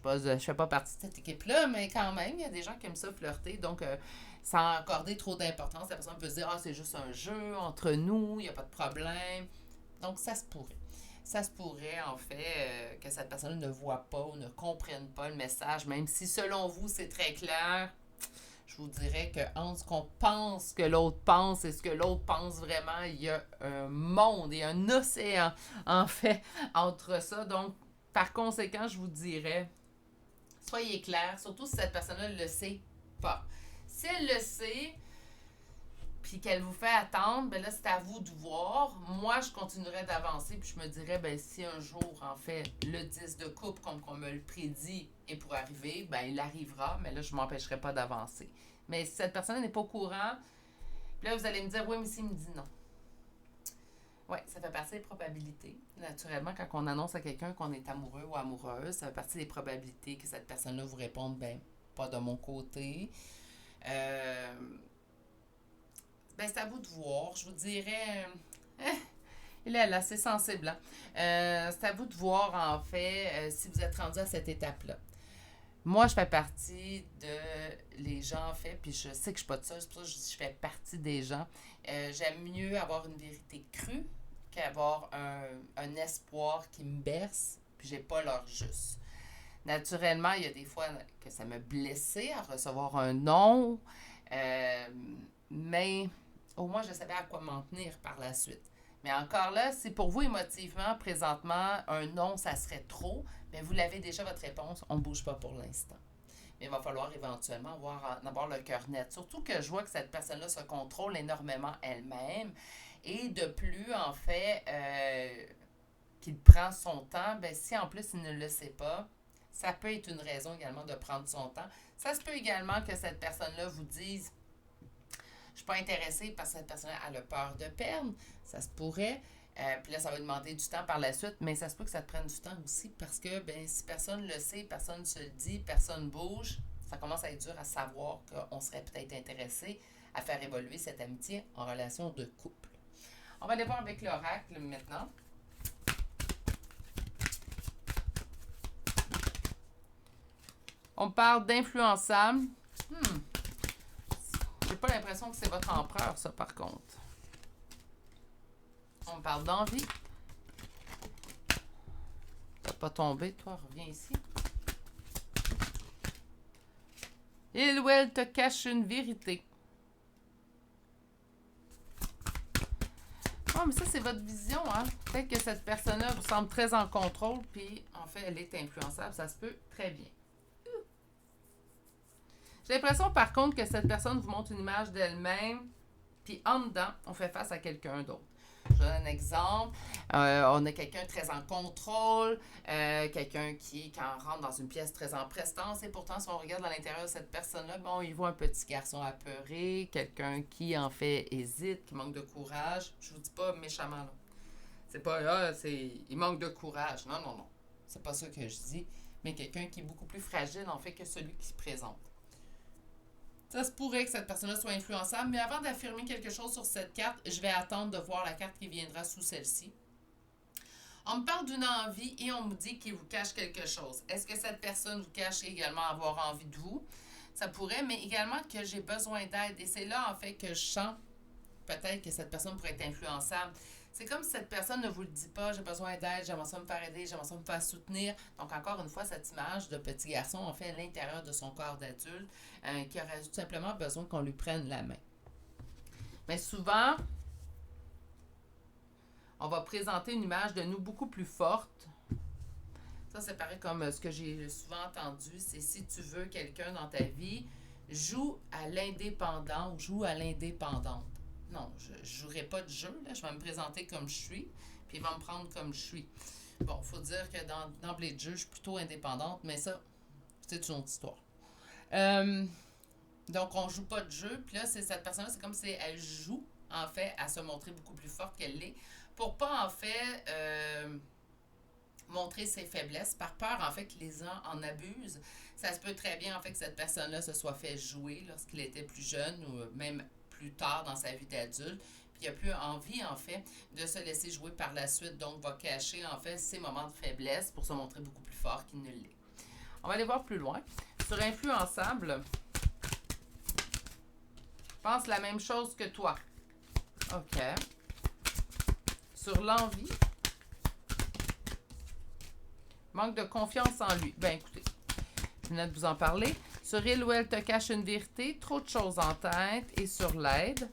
[SPEAKER 1] je fais pas partie de cette équipe-là, mais quand même, il y a des gens qui aiment ça flirter. Donc, sans accorder trop d'importance, la personne peut se dire, ah, c'est juste un jeu entre nous, il n'y a pas de problème. Donc, ça se pourrait. Ça se pourrait, en fait, que cette personne ne voit pas ou ne comprenne pas le message, même si, selon vous, c'est très clair. Je vous dirais que entre ce qu'on pense que l'autre pense et ce que l'autre pense vraiment, il y a un monde et un océan, en fait, entre ça. Donc, par conséquent, je vous dirais, soyez clair, surtout si cette personne-là ne le sait pas. Si elle le sait, puis qu'elle vous fait attendre, ben là, c'est à vous de voir. Moi, je continuerai d'avancer, puis je me dirais, ben si un jour, en fait, le 10 de coupe, comme on me le prédit, est pour arriver, ben il arrivera, mais là, je ne m'empêcherai pas d'avancer. Mais si cette personne n'est pas au courant, puis là, vous allez me dire, oui, mais s'il me dit non. Oui, ça fait partie des probabilités. Naturellement, quand on annonce à quelqu'un qu'on est amoureux ou amoureuse, ça fait partie des probabilités que cette personne-là vous réponde, ben, pas de mon côté. Euh, ben, c'est à vous de voir. Je vous dirais. Il est assez sensible. Hein? C'est à vous de voir, en fait, si vous êtes rendu à cette étape-là. Moi, je fais partie de les gens, en fait, puis je sais que je suis pas de ça, c'est pour ça que je dis que je fais partie des gens. J'aime mieux avoir une vérité crue qu'avoir un espoir qui me berce, puis j'ai pas l'heure juste. Naturellement, il y a des fois que ça m'a blessée à recevoir un non, euh, mais au moins je savais à quoi m'en tenir par la suite. Mais encore là, si pour vous émotivement, présentement, un non, ça serait trop, mais vous l'avez déjà votre réponse, on ne bouge pas pour l'instant. Mais il va falloir éventuellement avoir le cœur net. Surtout que je vois que cette personne-là se contrôle énormément elle-même. Et de plus, en fait, qu'il prend son temps, ben si en plus il ne le sait pas, ça peut être une raison également de prendre son temps. Ça se peut également que cette personne-là vous dise je suis pas intéressée parce que cette personne-là a le peur de perdre. Ça se pourrait. Puis là, ça va demander du temps par la suite, mais ça se peut que ça te prenne du temps aussi parce que ben, si personne le sait, personne ne se le dit, personne bouge, ça commence à être dur à savoir qu'on serait peut-être intéressé à faire évoluer cette amitié en relation de couple. On va aller voir avec l'oracle maintenant. On parle d'influençable. J'ai pas l'impression que c'est votre empereur, ça, par contre. On parle d'envie. T'as pas tombé, toi, reviens ici. Il ou elle te cache une vérité. Oh, mais ça, c'est votre vision, hein. Peut-être que cette personne-là vous semble très en contrôle, puis en fait, elle est influençable. Ça se peut très bien. J'ai l'impression, par contre, que cette personne vous montre une image d'elle-même, puis en dedans, on fait face à quelqu'un d'autre. Je donne un exemple. On a quelqu'un très en contrôle, quelqu'un qui, quand on rentre dans une pièce, très en prestance. Et pourtant, si on regarde à l'intérieur de cette personne-là, bon, il voit un petit garçon apeuré, quelqu'un qui, en fait, hésite, qui manque de courage. Je vous dis pas méchamment, là. C'est pas, il manque de courage. Non, non, non. C'est pas ça que je dis. Mais quelqu'un qui est beaucoup plus fragile, en fait, que celui qui se présente. Ça se pourrait que cette personne-là soit influençable, mais avant d'affirmer quelque chose sur cette carte, je vais attendre de voir la carte qui viendra sous celle-ci. On me parle d'une envie et on me dit qu'il vous cache quelque chose. Est-ce que cette personne vous cache également avoir envie de vous? Ça pourrait, mais également que j'ai besoin d'aide. Et c'est là, en fait, que je sens peut-être que cette personne pourrait être influençable. C'est comme si cette personne ne vous le dit pas, j'ai besoin d'aide, j'aimerais ça me faire aider, j'aimerais ça me faire soutenir. Donc, encore une fois, cette image de petit garçon, en fait, à l'intérieur de son corps d'adulte, qui aurait tout simplement besoin qu'on lui prenne la main. Mais souvent, on va présenter une image de nous beaucoup plus forte. Ça, c'est pareil comme ce que j'ai souvent entendu, c'est si tu veux quelqu'un dans ta vie, joue à l'indépendant ou joue à l'indépendante. Non, je ne jouerai pas de jeu, là. Je vais me présenter comme je suis, puis il va me prendre comme je suis. Bon, il faut dire que d'emblée de jeu, je suis plutôt indépendante, mais ça, c'est une autre histoire. Donc, on joue pas de jeu, puis là, cette personne-là, c'est comme si elle joue, en fait, à se montrer beaucoup plus forte qu'elle l'est, pour pas, en fait, montrer ses faiblesses, par peur, en fait, que les gens en abusent. Ça se peut très bien, en fait, que cette personne-là se soit fait jouer lorsqu'il était plus jeune, ou même plus tard dans sa vie d'adulte, puis il n'a plus envie, en fait, de se laisser jouer par la suite, donc va cacher, en fait, ses moments de faiblesse pour se montrer beaucoup plus fort qu'il ne l'est. On va aller voir plus loin. Sur influençable, pense la même chose que toi. OK. Sur l'envie, manque de confiance en lui. Ben écoutez, je venais de vous en parler. Sur il ou elle te cache une vérité, trop de choses en tête. Et sur l'aide,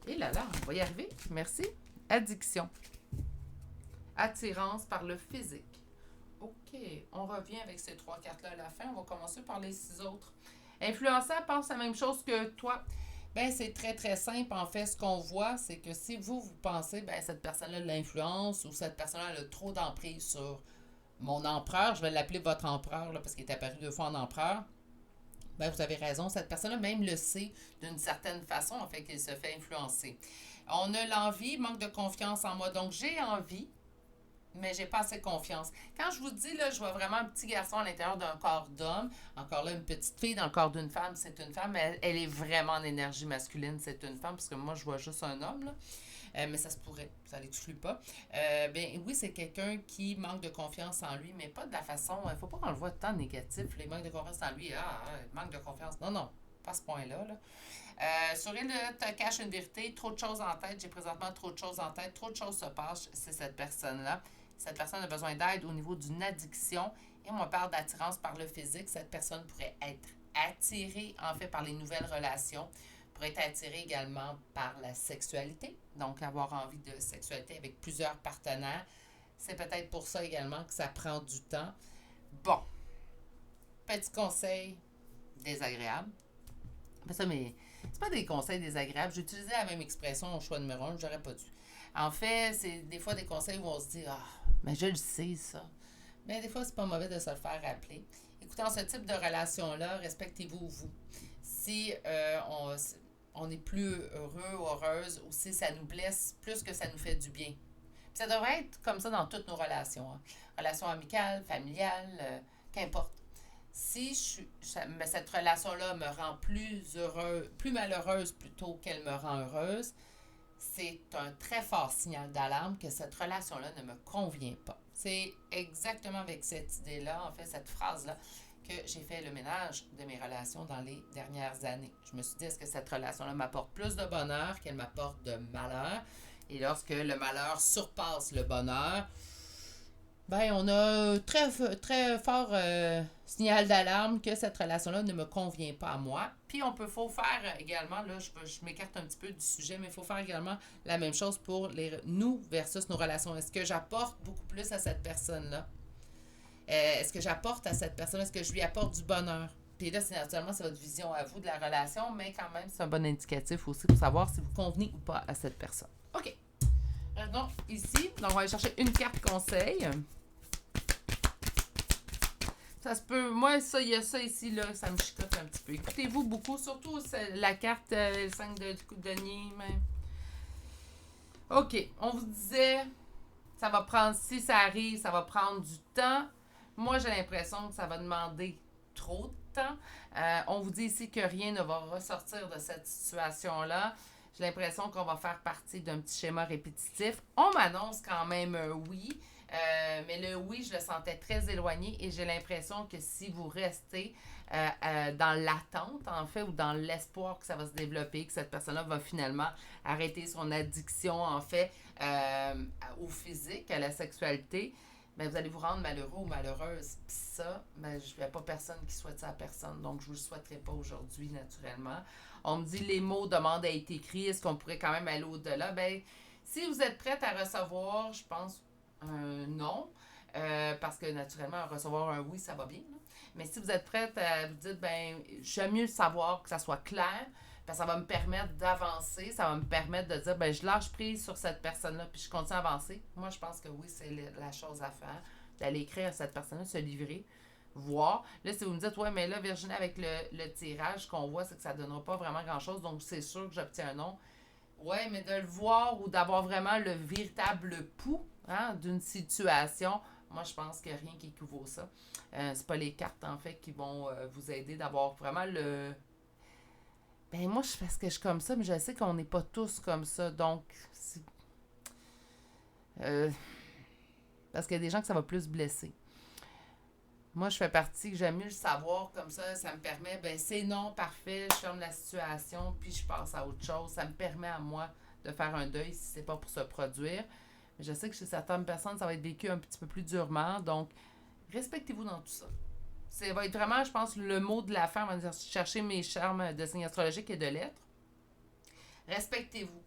[SPEAKER 1] et là là, on va y arriver. Merci. Addiction. Attirance par le physique. OK, on revient avec ces 3 cartes-là à la fin. On va commencer par les 6 autres. Influençable pense la même chose que toi. Ben, c'est très, très simple. En fait, ce qu'on voit, c'est que si vous pensez, ben, cette personne-là a de l'influence ou cette personne-là a trop d'emprise sur mon empereur, je vais l'appeler votre empereur, là, parce qu'il est apparu 2 fois en empereur, ben, vous avez raison. Cette personne-là même le sait d'une certaine façon, en fait, qu'il se fait influencer. On a l'envie, manque de confiance en moi. Donc, j'ai envie, mais j'ai pas assez confiance. Quand je vous dis, là, je vois vraiment un petit garçon à l'intérieur d'un corps d'homme. Encore là, une petite fille dans le corps d'une femme, c'est une femme, mais elle est vraiment en énergie masculine, c'est une femme, parce que moi, je vois juste un homme, là. Mais ça se pourrait, ça l'exclut pas. Ben oui, c'est quelqu'un qui manque de confiance en lui, mais pas de la façon. Il faut pas qu'on le voit tant négatif. Les manques de confiance en lui, manque de confiance. Non, non, pas à ce point-là. Là. Sur il te cache une vérité, trop de choses en tête. J'ai présentement trop de choses en tête, trop de choses se passent. C'est cette personne-là. Cette personne a besoin d'aide au niveau d'une addiction. Et on parle d'attirance par le physique. Cette personne pourrait être attirée, en fait, par les nouvelles relations. Pourrait être attirée également par la sexualité. Donc, avoir envie de sexualité avec plusieurs partenaires. C'est peut-être pour ça également que ça prend du temps. Bon. Petit conseil désagréable. Ça, mais c'est pas des conseils désagréables. J'ai utilisé la même expression au choix numéro 1, j'aurais pas dû. En fait, c'est des fois des conseils où on se dit mais je le sais, ça. Mais des fois, c'est pas mauvais de se le faire rappeler. Écoutez, dans ce type de relation-là, respectez-vous vous. Si on est plus heureux ou heureuse ou si ça nous blesse plus que ça nous fait du bien. Puis ça devrait être comme ça dans toutes nos relations. Hein. Relations amicales, familiales, qu'importe. Si cette relation-là me rend plus heureuse, plus malheureuse plutôt qu'elle me rend heureuse, c'est un très fort signal d'alarme que cette relation-là ne me convient pas. C'est exactement avec cette idée-là, en fait, cette phrase-là, que j'ai fait le ménage de mes relations dans les dernières années. Je me suis dit, est-ce que cette relation-là m'apporte plus de bonheur qu'elle m'apporte de malheur? Et lorsque le malheur surpasse le bonheur, ben, on a très, très fort signal d'alarme que cette relation-là ne me convient pas à moi. Puis, faut faire également, là, je m'écarte un petit peu du sujet, mais il faut faire également la même chose pour nous versus nos relations. Est-ce que j'apporte beaucoup plus à cette personne-là? Est-ce que j'apporte à cette personne? Est-ce que je lui apporte du bonheur? Puis là, naturellement, c'est votre vision à vous de la relation, mais quand même, c'est un bon indicatif aussi pour savoir si vous convenez ou pas à cette personne. OK. Donc, ici, on va aller chercher une carte conseil. Ça se peut. Moi, ça, il y a ça ici, là, ça me chicote un petit peu. Écoutez-vous beaucoup, surtout la carte, le 5 de denier, même. OK. On vous disait, ça va prendre, si ça arrive, ça va prendre du temps. Moi, j'ai l'impression que ça va demander trop de temps. On vous dit ici que rien ne va ressortir de cette situation-là. J'ai l'impression qu'on va faire partie d'un petit schéma répétitif. On m'annonce quand même un oui. Mais le oui, je le sentais très éloigné et j'ai l'impression que si vous restez dans l'attente, en fait, ou dans l'espoir que ça va se développer, que cette personne-là va finalement arrêter son addiction, en fait, au physique, à la sexualité, ben, vous allez vous rendre malheureux ou malheureuse. Puis ça, ben, je n'ai pas personne qui souhaite ça à personne, donc je ne vous le souhaiterai pas aujourd'hui, naturellement. On me dit les mots demandent à être écrits, est-ce qu'on pourrait quand même aller au-delà? Ben, si vous êtes prête à recevoir, je pense, un non, parce que naturellement, recevoir un oui, ça va bien. Là. Mais si vous êtes prête à vous dire, ben, j'aime mieux le savoir, que ça soit clair, parce que ça va me permettre d'avancer, ça va me permettre de dire, ben, je lâche prise sur cette personne-là, puis je continue à avancer. Moi, je pense que oui, c'est la chose à faire, d'aller écrire à cette personne-là, se livrer, voir. Là, si vous me dites, ouais, mais là, Virginie, avec le tirage qu'on voit, c'est que ça ne donnera pas vraiment grand-chose, donc c'est sûr que j'obtiens un non. Ouais, mais de le voir ou d'avoir vraiment le véritable pouls d'une situation, moi, je pense qu'il n'y a rien qui équivaut ça. C'est pas les cartes, en fait, qui vont vous aider d'avoir vraiment le... Ben, moi, parce que je suis comme ça, mais je sais qu'on n'est pas tous comme ça. Donc, Parce qu'il y a des gens que ça va plus blesser. Moi, je fais partie que j'aime mieux le savoir comme ça me permet, ben c'est non, parfait, je ferme la situation, puis je passe à autre chose. Ça me permet à moi de faire un deuil si c'est pas pour se produire. Mais je sais que chez certaines personnes, ça va être vécu un petit peu plus durement, donc respectez-vous dans tout ça. Ça va être vraiment, je pense, le mot de la fin, on va chercher mes charmes de signes astrologiques et de lettres. Respectez-vous.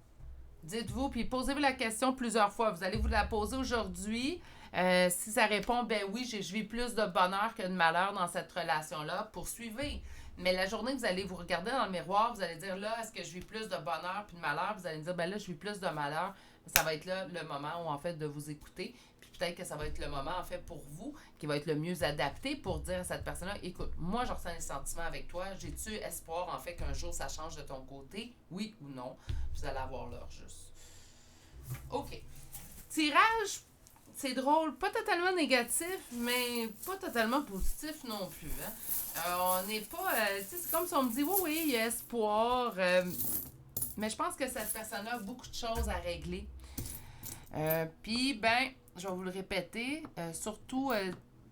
[SPEAKER 1] Dites-vous, puis posez-vous la question plusieurs fois. Vous allez vous la poser aujourd'hui. Si ça répond, ben oui, je vis plus de bonheur que de malheur dans cette relation-là, poursuivez. Mais la journée que vous allez vous regarder dans le miroir, vous allez dire là, est-ce que je vis plus de bonheur puis de malheur? Vous allez dire, ben là, je vis plus de malheur. Ça va être là le moment où, en fait, de vous écouter. Puis peut-être que ça va être le moment, en fait, pour vous, qui va être le mieux adapté pour dire à cette personne-là, écoute, moi, je ressens les sentiments avec toi. J'ai-tu espoir, en fait, qu'un jour, ça change de ton côté? Oui ou non? Vous allez avoir l'heure juste. OK. Tirage, c'est drôle, pas totalement négatif, mais pas totalement positif non plus. Hein? On n'est pas. Tu sais, c'est comme si on me dit oui, oui, il y a espoir. Mais je pense que cette personne-là a beaucoup de choses à régler. Puis, ben, je vais vous le répéter, surtout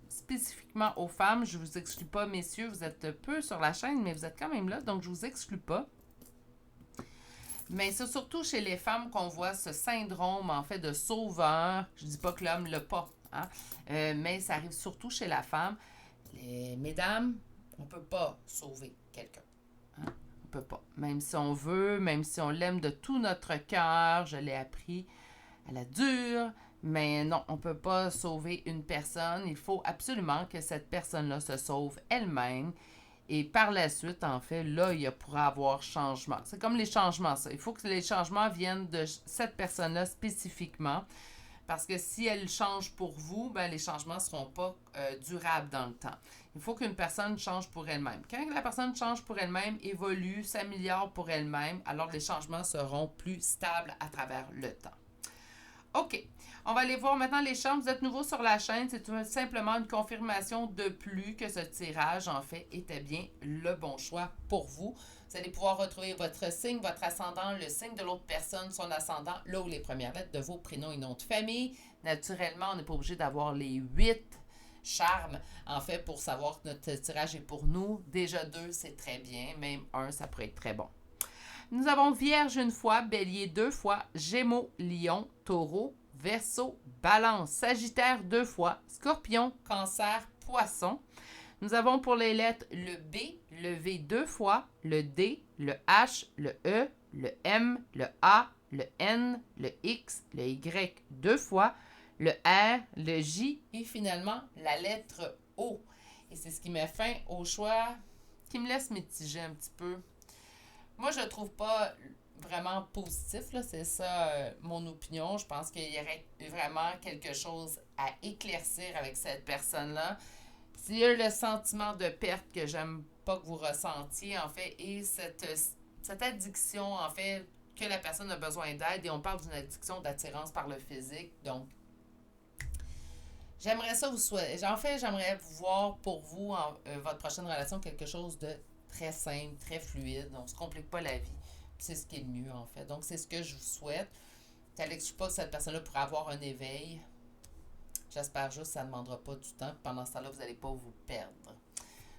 [SPEAKER 1] spécifiquement aux femmes, je vous exclue pas, messieurs, vous êtes peu sur la chaîne, mais vous êtes quand même là, donc je vous exclue pas. Mais c'est surtout chez les femmes qu'on voit ce syndrome, en fait, de sauveur. Je dis pas que l'homme l'a pas, hein? Mais ça arrive surtout chez la femme. Mesdames, on peut pas sauver quelqu'un. Hein? On peut pas. Même si on veut, même si on l'aime de tout notre cœur, je l'ai appris à la dure, mais non, on peut pas sauver une personne. Il faut absolument que cette personne-là se sauve elle-même. Et par la suite, en fait, là, il pourra avoir changement. C'est comme les changements, ça. Il faut que les changements viennent de cette personne-là spécifiquement. Parce que si elle change pour vous, ben, les changements ne seront pas durables dans le temps. Il faut qu'une personne change pour elle-même. Quand la personne change pour elle-même, évolue, s'améliore pour elle-même, alors les changements seront plus stables à travers le temps. OK. On va aller voir maintenant les charmes. Vous êtes nouveau sur la chaîne. C'est tout simplement une confirmation de plus que ce tirage, en fait, était bien le bon choix pour vous. Vous allez pouvoir retrouver votre signe, votre ascendant, le signe de l'autre personne, son ascendant, là où les premières lettres de vos prénoms et noms de famille. Naturellement, on n'est pas obligé d'avoir les 8 charmes, en fait, pour savoir que notre tirage est pour nous. Déjà 2, c'est très bien. Même 1, ça pourrait être très bon. Nous avons Vierge une fois, Bélier 2 fois, Gémeaux, Lion, Taureau, Verseau, Balance, Sagittaire 2 fois, Scorpion, Cancer, Poisson. Nous avons pour les lettres le B, le V 2 fois, le D, le H, le E, le M, le A, le N, le X, le Y 2 fois, le R, le J et finalement la lettre O. Et c'est ce qui met fin au choix qui me laisse mitigé un petit peu. Moi, je ne trouve pas vraiment positif, là, c'est ça mon opinion. Je pense qu'il y aurait vraiment quelque chose à éclaircir avec cette personne-là. S'il y a le sentiment de perte que j'aime pas que vous ressentiez, en fait, et cette addiction, en fait, que la personne a besoin d'aide, et on parle d'une addiction d'attirance par le physique, donc j'aimerais ça vous souhaiter. En fait, j'aimerais voir pour vous, votre prochaine relation, quelque chose de très simple, très fluide. On ne se complique pas la vie. C'est ce qui est le mieux, en fait. Donc, c'est ce que je vous souhaite. Ça n'exclut pas que cette personne-là pourrait avoir un éveil. J'espère juste que ça ne demandera pas du temps. Pendant ce temps-là, vous n'allez pas vous perdre.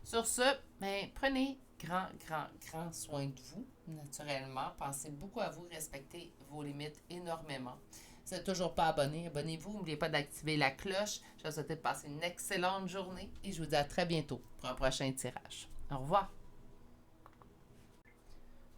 [SPEAKER 1] Sur ce, ben, prenez grand soin de vous, naturellement. Pensez beaucoup à vous, respectez vos limites énormément. Si vous n'êtes toujours pas abonné, abonnez-vous. N'oubliez pas d'activer la cloche. Je vous souhaite de passer une excellente journée et je vous dis à très bientôt pour un prochain tirage. Au revoir.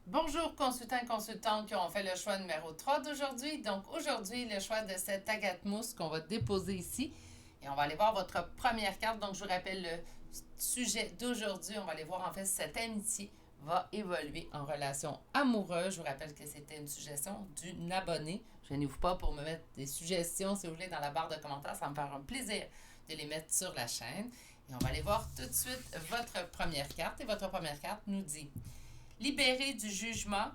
[SPEAKER 1] Bonjour consultants et consultantes qui ont fait le choix numéro 3 d'aujourd'hui. Donc aujourd'hui, le choix de cette agate mousse qu'on va déposer ici. Et on va aller voir votre première carte. Donc je vous rappelle le sujet d'aujourd'hui. On va aller voir en fait si cette amitié va évoluer en relation amoureuse. Je vous rappelle que c'était une suggestion d'une abonnée. Gênez-vous pas pour me mettre des suggestions si vous voulez dans la barre de commentaires. Ça va me faire un plaisir de les mettre sur la chaîne. Et on va aller voir tout de suite votre première carte. Et votre première carte nous dit « Libéré du jugement,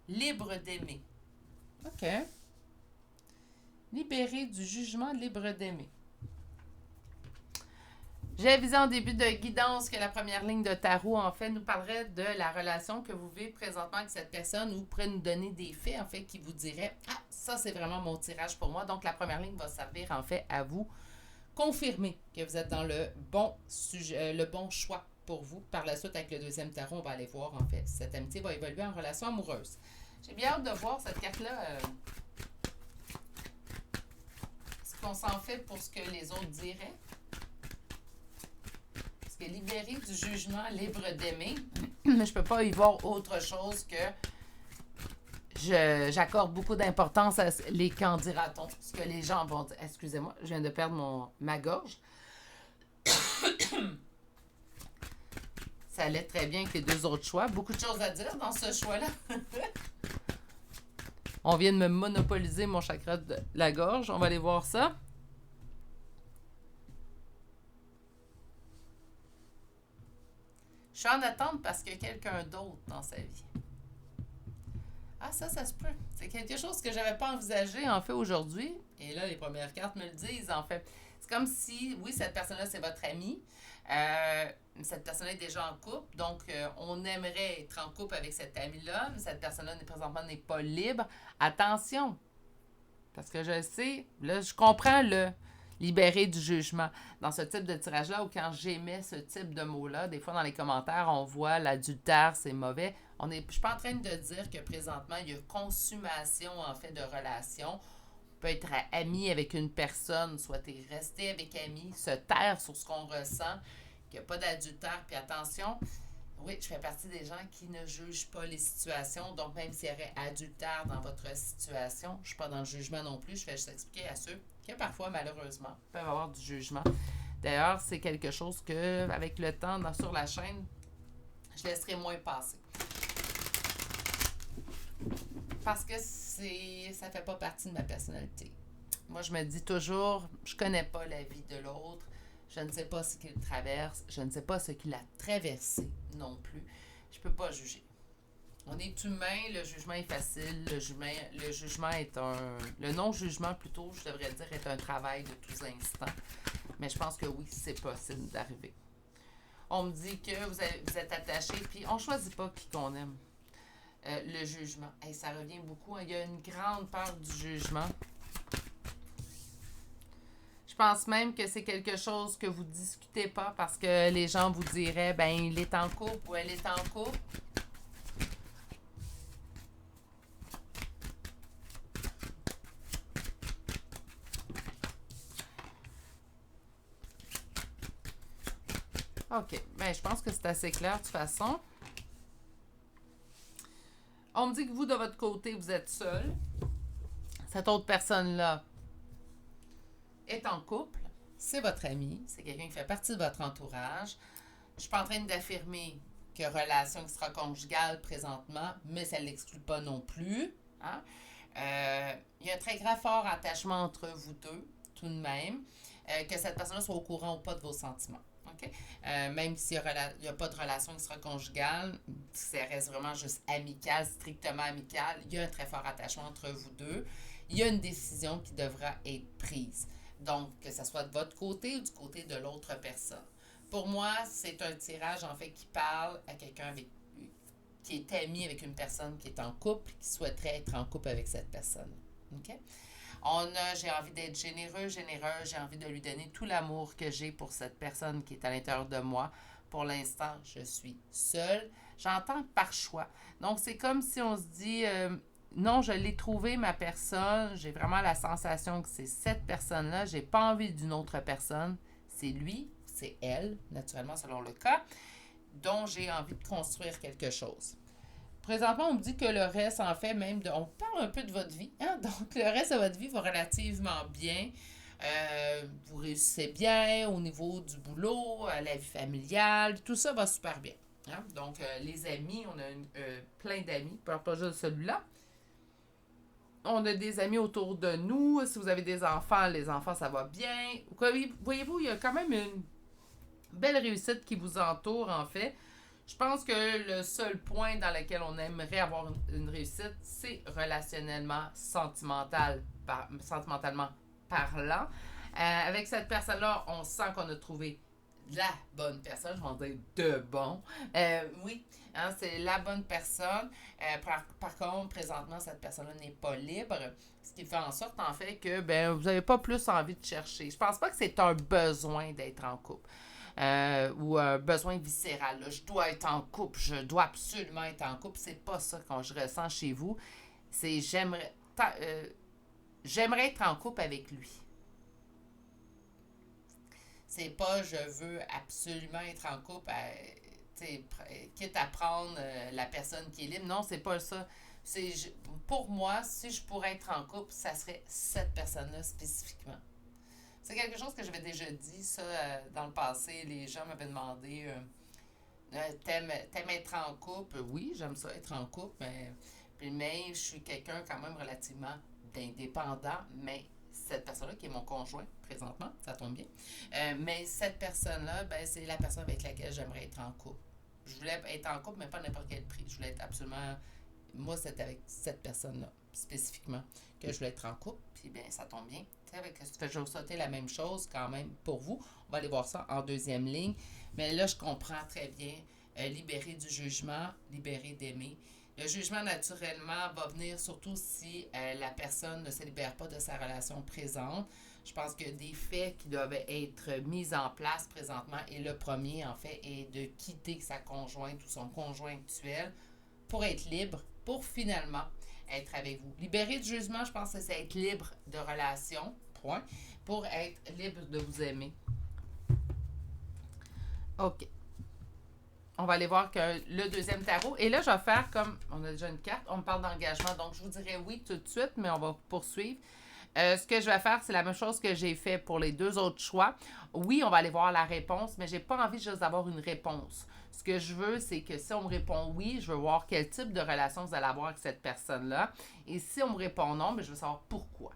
[SPEAKER 1] libre d'aimer ». OK. Libéré du jugement, libre d'aimer. J'ai avisé en début de guidance que la première ligne de tarot, en fait, nous parlerait de la relation que vous vivez présentement avec cette personne ou pourrait nous donner des faits, en fait, qui vous diraient « Ah, ça, c'est vraiment mon tirage pour moi. » Donc, la première ligne va servir, en fait, à vous confirmer que vous êtes dans le bon sujet, le bon choix pour vous. Par la suite, avec le deuxième tarot, on va aller voir, en fait, si cette amitié va évoluer en relation amoureuse. J'ai bien hâte de voir cette carte-là. Ce qu'on s'en fait pour ce que les autres diraient. Parce que libéré du jugement, libre d'aimer, mais je peux pas y voir autre chose que j'accorde beaucoup d'importance à les qu'en dira-t-on. Ce que les gens vont dire. Excusez-moi, je viens de perdre ma gorge. Ça allait très bien avec les deux autres choix. Beaucoup de choses à dire dans ce choix-là. On vient de me monopoliser mon chakra de la gorge. On va aller voir ça. Je suis en attente parce qu'il y a quelqu'un d'autre dans sa vie. Ah, ça se peut. C'est quelque chose que j'avais pas envisagé, en fait, aujourd'hui. Et là, les premières cartes me le disent, en fait. C'est comme si, oui, cette personne-là, c'est votre ami. Cette personne-là est déjà en couple. Donc, on aimerait être en couple avec cette amie-là. Mais cette personne-là, présentement, n'est pas libre. Attention! Parce que je sais, là, je comprends le libérer du jugement. Dans ce type de tirage-là, ou quand j'émets ce type de mots-là, des fois dans les commentaires, on voit l'adultère, c'est mauvais. Je suis pas en train de dire que présentement, il y a consommation, en fait, de relations. On peut être ami avec une personne, soit rester avec ami, se taire sur ce qu'on ressent, qu'il n'y a pas d'adultère. Puis attention, oui, je fais partie des gens qui ne jugent pas les situations. Donc, même s'il y aurait adultère dans votre situation, je ne suis pas dans le jugement non plus. Je fais juste expliquer à ceux qui, parfois, malheureusement, peuvent avoir du jugement. D'ailleurs, c'est quelque chose que, avec le temps, sur la chaîne, je laisserai moins passer. Parce que ça fait pas partie de ma personnalité. Moi, je me dis toujours, je connais pas la vie de l'autre. Je ne sais pas ce qu'il traverse. Je ne sais pas ce qu'il a traversé non plus. Je peux pas juger. On est humain, le jugement est facile. Le jugement est le non-jugement, plutôt, je devrais dire, est un travail de tous instants. Mais je pense que oui, c'est possible d'arriver. On me dit que vous êtes attaché, puis on choisit pas qui qu'on aime. Le jugement. Hey, ça revient beaucoup. Il y a une grande peur du jugement. Je pense même que c'est quelque chose que vous ne discutez pas parce que les gens vous diraient, ben, il est en couple ou elle est en couple. OK. Ben, je pense que c'est assez clair de toute façon. On me dit que vous, de votre côté, vous êtes seul. Cette autre personne-là est en couple. C'est votre ami. C'est quelqu'un qui fait partie de votre entourage. Je ne suis pas en train d'affirmer que relation extra-conjugale présentement, mais ça ne l'exclut pas non plus. Hein? Il y a un très grand fort attachement entre vous deux, tout de même. Que cette personne-là soit au courant ou pas de vos sentiments. Okay? Même s'il n'y a pas de relation extra-conjugale, ça reste vraiment juste amical, strictement amical, il y a un très fort attachement entre vous deux. Il y a une décision qui devra être prise. Donc, que ce soit de votre côté ou du côté de l'autre personne. Pour moi, c'est un tirage, en fait, qui parle à quelqu'un qui est ami avec une personne qui est en couple, qui souhaiterait être en couple avec cette personne. OK? J'ai envie d'être généreuse, j'ai envie de lui donner tout l'amour que j'ai pour cette personne qui est à l'intérieur de moi. Pour l'instant, je suis seule. J'entends par choix. Donc, c'est comme si on se dit, non, je l'ai trouvé, ma personne. J'ai vraiment la sensation que c'est cette personne-là. J'ai pas envie d'une autre personne. C'est lui, c'est elle, naturellement, selon le cas, dont j'ai envie de construire quelque chose. Présentement, on me dit que le reste, en fait, on parle un peu de votre vie. Hein? Donc, le reste de votre vie va relativement bien. Vous réussissez bien au niveau du boulot, la vie familiale. Tout ça va super bien. Hein? Donc, les amis, on a plein d'amis. Pas juste celui-là. On a des amis autour de nous. Si vous avez des enfants, les enfants, ça va bien. Voyez-vous, il y a quand même une belle réussite qui vous entoure, en fait. Je pense que le seul point dans lequel on aimerait avoir une réussite, c'est relationnellement, sentimentalement parlant. Avec cette personne-là, on sent qu'on a trouvé la bonne personne, je vais dire de bon. Oui, hein, c'est la bonne personne. Par contre, présentement, cette personne-là n'est pas libre, ce qui fait en sorte, en fait, que ben, vous n'avez pas plus envie de chercher. Je pense pas que c'est un besoin d'être en couple. Ou un besoin viscéral. Là. Je dois être en couple, je dois absolument être en couple. C'est pas ça que je ressens chez vous. C'est j'aimerais être en couple avec lui. C'est pas je veux absolument être en couple, quitte à prendre la personne qui est libre. Non, c'est pas ça. C'est, pour moi, si je pourrais être en couple, ça serait cette personne-là spécifiquement. C'est quelque chose que j'avais déjà dit, ça, dans le passé. Les gens m'avaient demandé t'aimes être en couple? Oui, j'aime ça être en couple, mais je suis quelqu'un quand même relativement d'indépendant, mais cette personne-là qui est mon conjoint présentement, ça tombe bien. Mais cette personne-là, ben, c'est la personne avec laquelle j'aimerais être en couple. Je voulais être en couple, mais pas n'importe quel prix. Je voulais être absolument. Moi, c'est avec cette personne-là, spécifiquement, que je voulais être en couple. Puis, bien, ça tombe bien. Tu sais, avec je vais sauter la même chose quand même pour vous. On va aller voir ça en deuxième ligne. Mais là, je comprends très bien. Libérer du jugement, libérer d'aimer. Le jugement, naturellement, va venir surtout si la personne ne se libère pas de sa relation présente. Je pense que des faits qui doivent être mis en place présentement, et le premier, en fait, est de quitter sa conjointe ou son conjoint actuel pour être libre, pour finalement être avec vous. Libérer du jugement, je pense que c'est être libre de relation, point, pour être libre de vous aimer. OK. On va aller voir que le deuxième tarot. Et là, je vais faire comme, on a déjà une carte, on me parle d'engagement, donc je vous dirais oui tout de suite, mais on va poursuivre. Ce que je vais faire, c'est la même chose que j'ai fait pour les deux autres choix. Oui, on va aller voir la réponse, mais j'ai pas envie juste d'avoir une réponse. Ce que je veux, c'est que si on me répond oui, je veux voir quel type de relation vous allez avoir avec cette personne-là. Et si on me répond non, ben, je veux savoir pourquoi.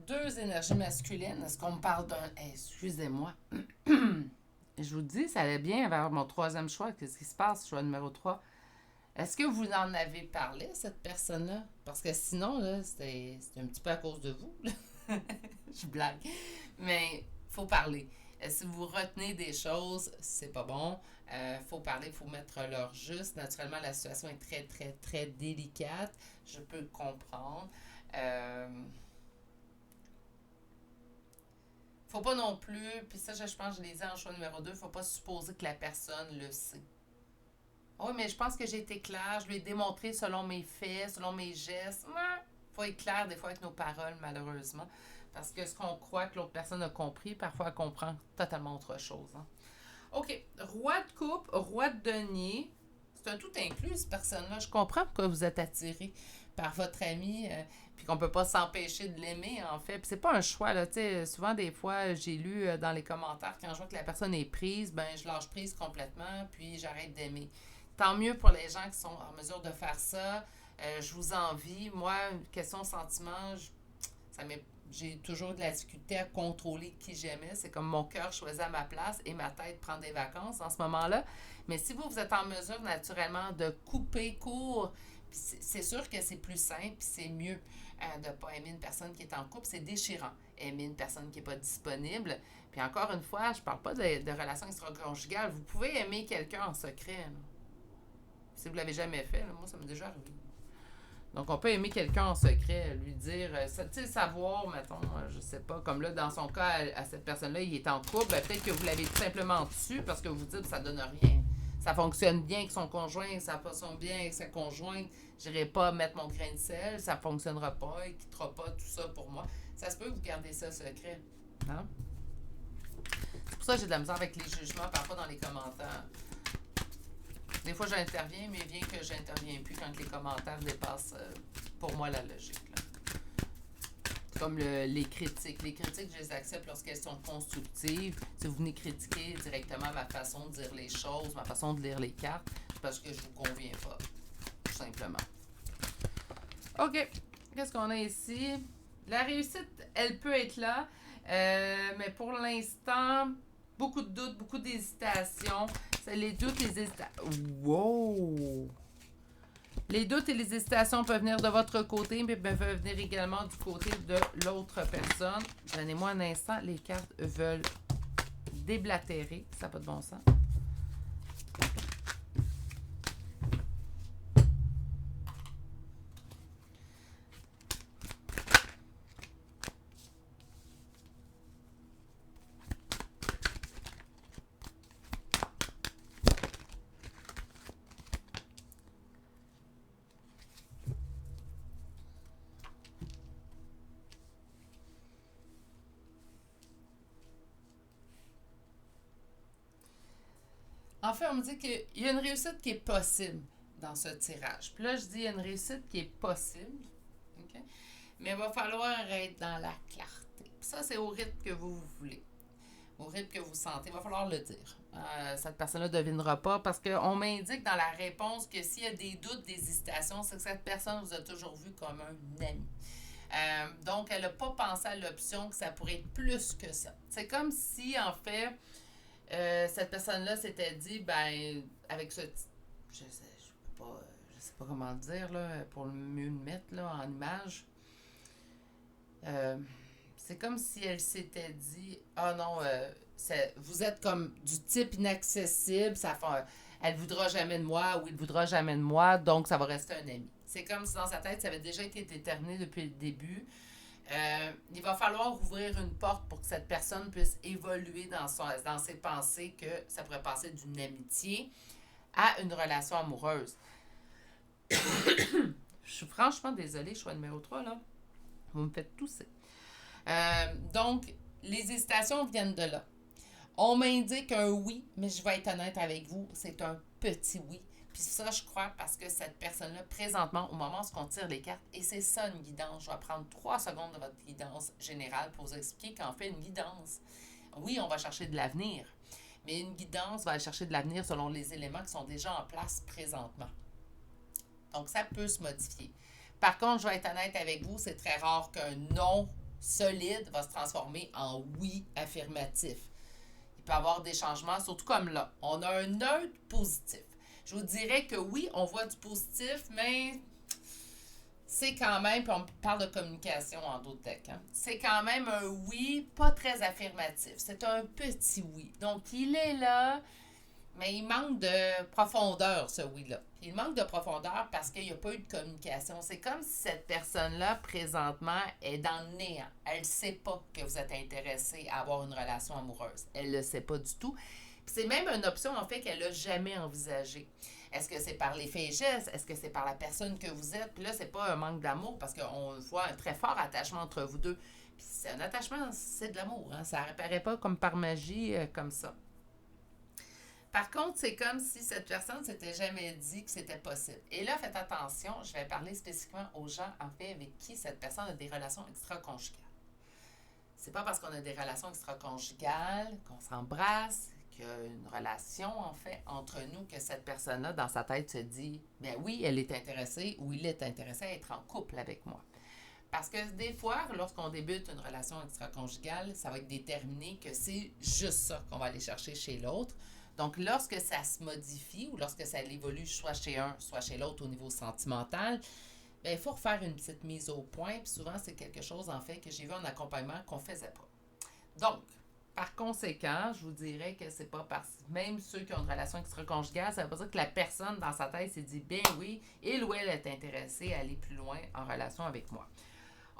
[SPEAKER 1] Deux énergies masculines. Est-ce qu'on me parle d'un... excusez-moi. Je vous dis, ça allait bien vers mon troisième choix. Qu'est-ce qui se passe? Choix numéro 3. Est-ce que vous en avez parlé, cette personne-là? Parce que sinon, là, c'est un petit peu à cause de vous. Je blague. Mais faut parler. Si vous retenez des choses, c'est pas bon. Faut parler, faut mettre l'heure juste. Naturellement, la situation est très, très, très délicate. Je peux le comprendre. Faut pas non plus, puis ça, je pense que je l'ai dit en choix numéro 2, faut pas supposer que la personne le sait. Oui, mais je pense que j'ai été claire, je lui ai démontré selon mes faits, selon mes gestes. Il faut être clair des fois avec nos paroles, malheureusement. Parce que ce qu'on croit que l'autre personne a compris, parfois elle comprend totalement autre chose. Hein. OK. Roi de coupe, roi de denier. C'est un tout inclus, cette personne-là. Je comprends pourquoi vous êtes attiré par votre ami, puis qu'on peut pas s'empêcher de l'aimer, en fait. Puis c'est pas un choix, là. Tu sais, souvent, des fois, j'ai lu dans les commentaires, quand je vois que la personne est prise, ben je lâche prise complètement, puis j'arrête d'aimer. Tant mieux pour les gens qui sont en mesure de faire ça. Je vous envie. Moi, question sentiment, ça m'est j'ai toujours de la difficulté à contrôler qui j'aimais. C'est comme mon cœur choisit à ma place et ma tête prend des vacances en ce moment-là. Mais si vous êtes en mesure naturellement de couper court, c'est sûr que c'est plus simple, puis c'est mieux de ne pas aimer une personne qui est en couple. C'est déchirant. Aimer une personne qui n'est pas disponible. Puis encore une fois, je ne parle pas de relations extra-conjugales. Vous pouvez aimer quelqu'un en secret. Là. Si vous ne l'avez jamais fait, là, moi, ça m'est déjà arrivé. Donc, on peut aimer quelqu'un en secret, lui dire, tu sais, savoir, mettons, je sais pas, comme là, dans son cas, à cette personne-là, il est en couple, ben, peut-être que vous l'avez tout simplement dessus parce que vous dites que ça donne rien. Ça fonctionne bien avec son conjoint, ça fonctionne bien avec sa conjointe, j'irai pas mettre mon grain de sel, ça fonctionnera pas, il quittera pas, tout ça pour moi. Ça se peut que vous gardez ça secret. Hein? C'est pour ça que j'ai de la misère avec les jugements, parfois dans les commentaires. Des fois, j'interviens, mais bien que j'interviens plus quand les commentaires dépassent, pour moi, la logique. Là. comme les critiques. Les critiques, je les accepte lorsqu'elles sont constructives. Si vous venez critiquer directement ma façon de dire les choses, ma façon de lire les cartes, c'est parce que je vous conviens pas, tout simplement. OK. Qu'est-ce qu'on a ici? La réussite, elle peut être là, mais pour l'instant, beaucoup de doutes, beaucoup d'hésitations. Les doutes, les hésitations... Wow! Les doutes et les hésitations peuvent venir de votre côté, mais peuvent venir également du côté de l'autre personne. Donnez-moi un instant. Les cartes veulent déblatérer. Ça n'a pas de bon sens. En fait, on me dit qu'il y a une réussite qui est possible dans ce tirage. Puis là, je dis il y a une réussite qui est possible. Okay? Mais il va falloir être dans la clarté. Puis ça, c'est au rythme que vous voulez. Au rythme que vous sentez. Il va falloir le dire. Cette personne-là ne devinera pas parce qu'on m'indique dans la réponse que s'il y a des doutes, des hésitations, c'est que cette personne vous a toujours vu comme un ami. Donc, elle n'a pas pensé à l'option que ça pourrait être plus que ça. C'est comme si, en fait, cette personne-là s'était dit, ben, avec ce... Je sais pas comment le dire, là, pour mieux le mettre là, en image. C'est comme si elle s'était dit, ah non, vous êtes comme du type inaccessible, elle ne voudra jamais de moi ou il ne voudra jamais de moi, donc ça va rester un ami. C'est comme si dans sa tête, ça avait déjà été déterminé depuis le début. Il va falloir ouvrir une porte pour que cette personne puisse évoluer dans ses pensées, que ça pourrait passer d'une amitié à une relation amoureuse. Je suis franchement désolée, choix numéro 3, là. Vous me faites tousser. Donc, les hésitations viennent de là. On m'indique un oui, mais je vais être honnête avec vous, c'est un petit oui. Puis ça, je crois, parce que cette personne-là, présentement, au moment où on tire les cartes, et c'est ça une guidance, je vais prendre 3 secondes de votre guidance générale pour vous expliquer qu'en fait, une guidance, oui, on va chercher de l'avenir, mais une guidance va aller chercher de l'avenir selon les éléments qui sont déjà en place présentement. Donc, ça peut se modifier. Par contre, je vais être honnête avec vous, c'est très rare qu'un non solide va se transformer en oui affirmatif. Il peut y avoir des changements, surtout comme là. On a un neutre positif. Je vous dirais que oui, on voit du positif, mais c'est quand même, puis on parle de communication en d'autres decks, hein, c'est quand même un oui pas très affirmatif. C'est un petit oui. Donc, il est là, mais il manque de profondeur, ce oui-là. Il manque de profondeur parce qu'il n'y a pas eu de communication. C'est comme si cette personne-là, présentement, est dans le néant. Elle ne sait pas que vous êtes intéressé à avoir une relation amoureuse. Elle ne le sait pas du tout. Puis c'est même une option, en fait, qu'elle n'a jamais envisagée. Est-ce que c'est par les faits et gestes? Est-ce que c'est par la personne que vous êtes? Puis là, c'est pas un manque d'amour parce qu'on voit un très fort attachement entre vous deux. Puis c'est un attachement, c'est de l'amour. Hein? Ça n'apparaît pas comme par magie, comme ça. Par contre, c'est comme si cette personne s'était jamais dit que c'était possible. Et là, faites attention, je vais parler spécifiquement aux gens, en fait, avec qui cette personne a des relations extra-conjugales. C'est pas parce qu'on a des relations extra-conjugales, qu'on s'embrasse, qu'il y a une relation, en fait, entre nous, que cette personne-là, dans sa tête, se dit, ben oui, elle est intéressée ou il est intéressé à être en couple avec moi. Parce que des fois, lorsqu'on débute une relation extra-conjugale, ça va être déterminé que c'est juste ça qu'on va aller chercher chez l'autre. Donc, lorsque ça se modifie ou lorsque ça évolue soit chez un, soit chez l'autre au niveau sentimental, bien, il faut refaire une petite mise au point. Puis souvent, c'est quelque chose, en fait, que j'ai vu en accompagnement qu'on ne faisait pas. Donc, par conséquent, je vous dirais que c'est pas parce même ceux qui ont une relation extra-conjugale, ça ne veut pas dire que la personne dans sa tête s'est dit, bien oui, il ou elle est intéressée à aller plus loin en relation avec moi.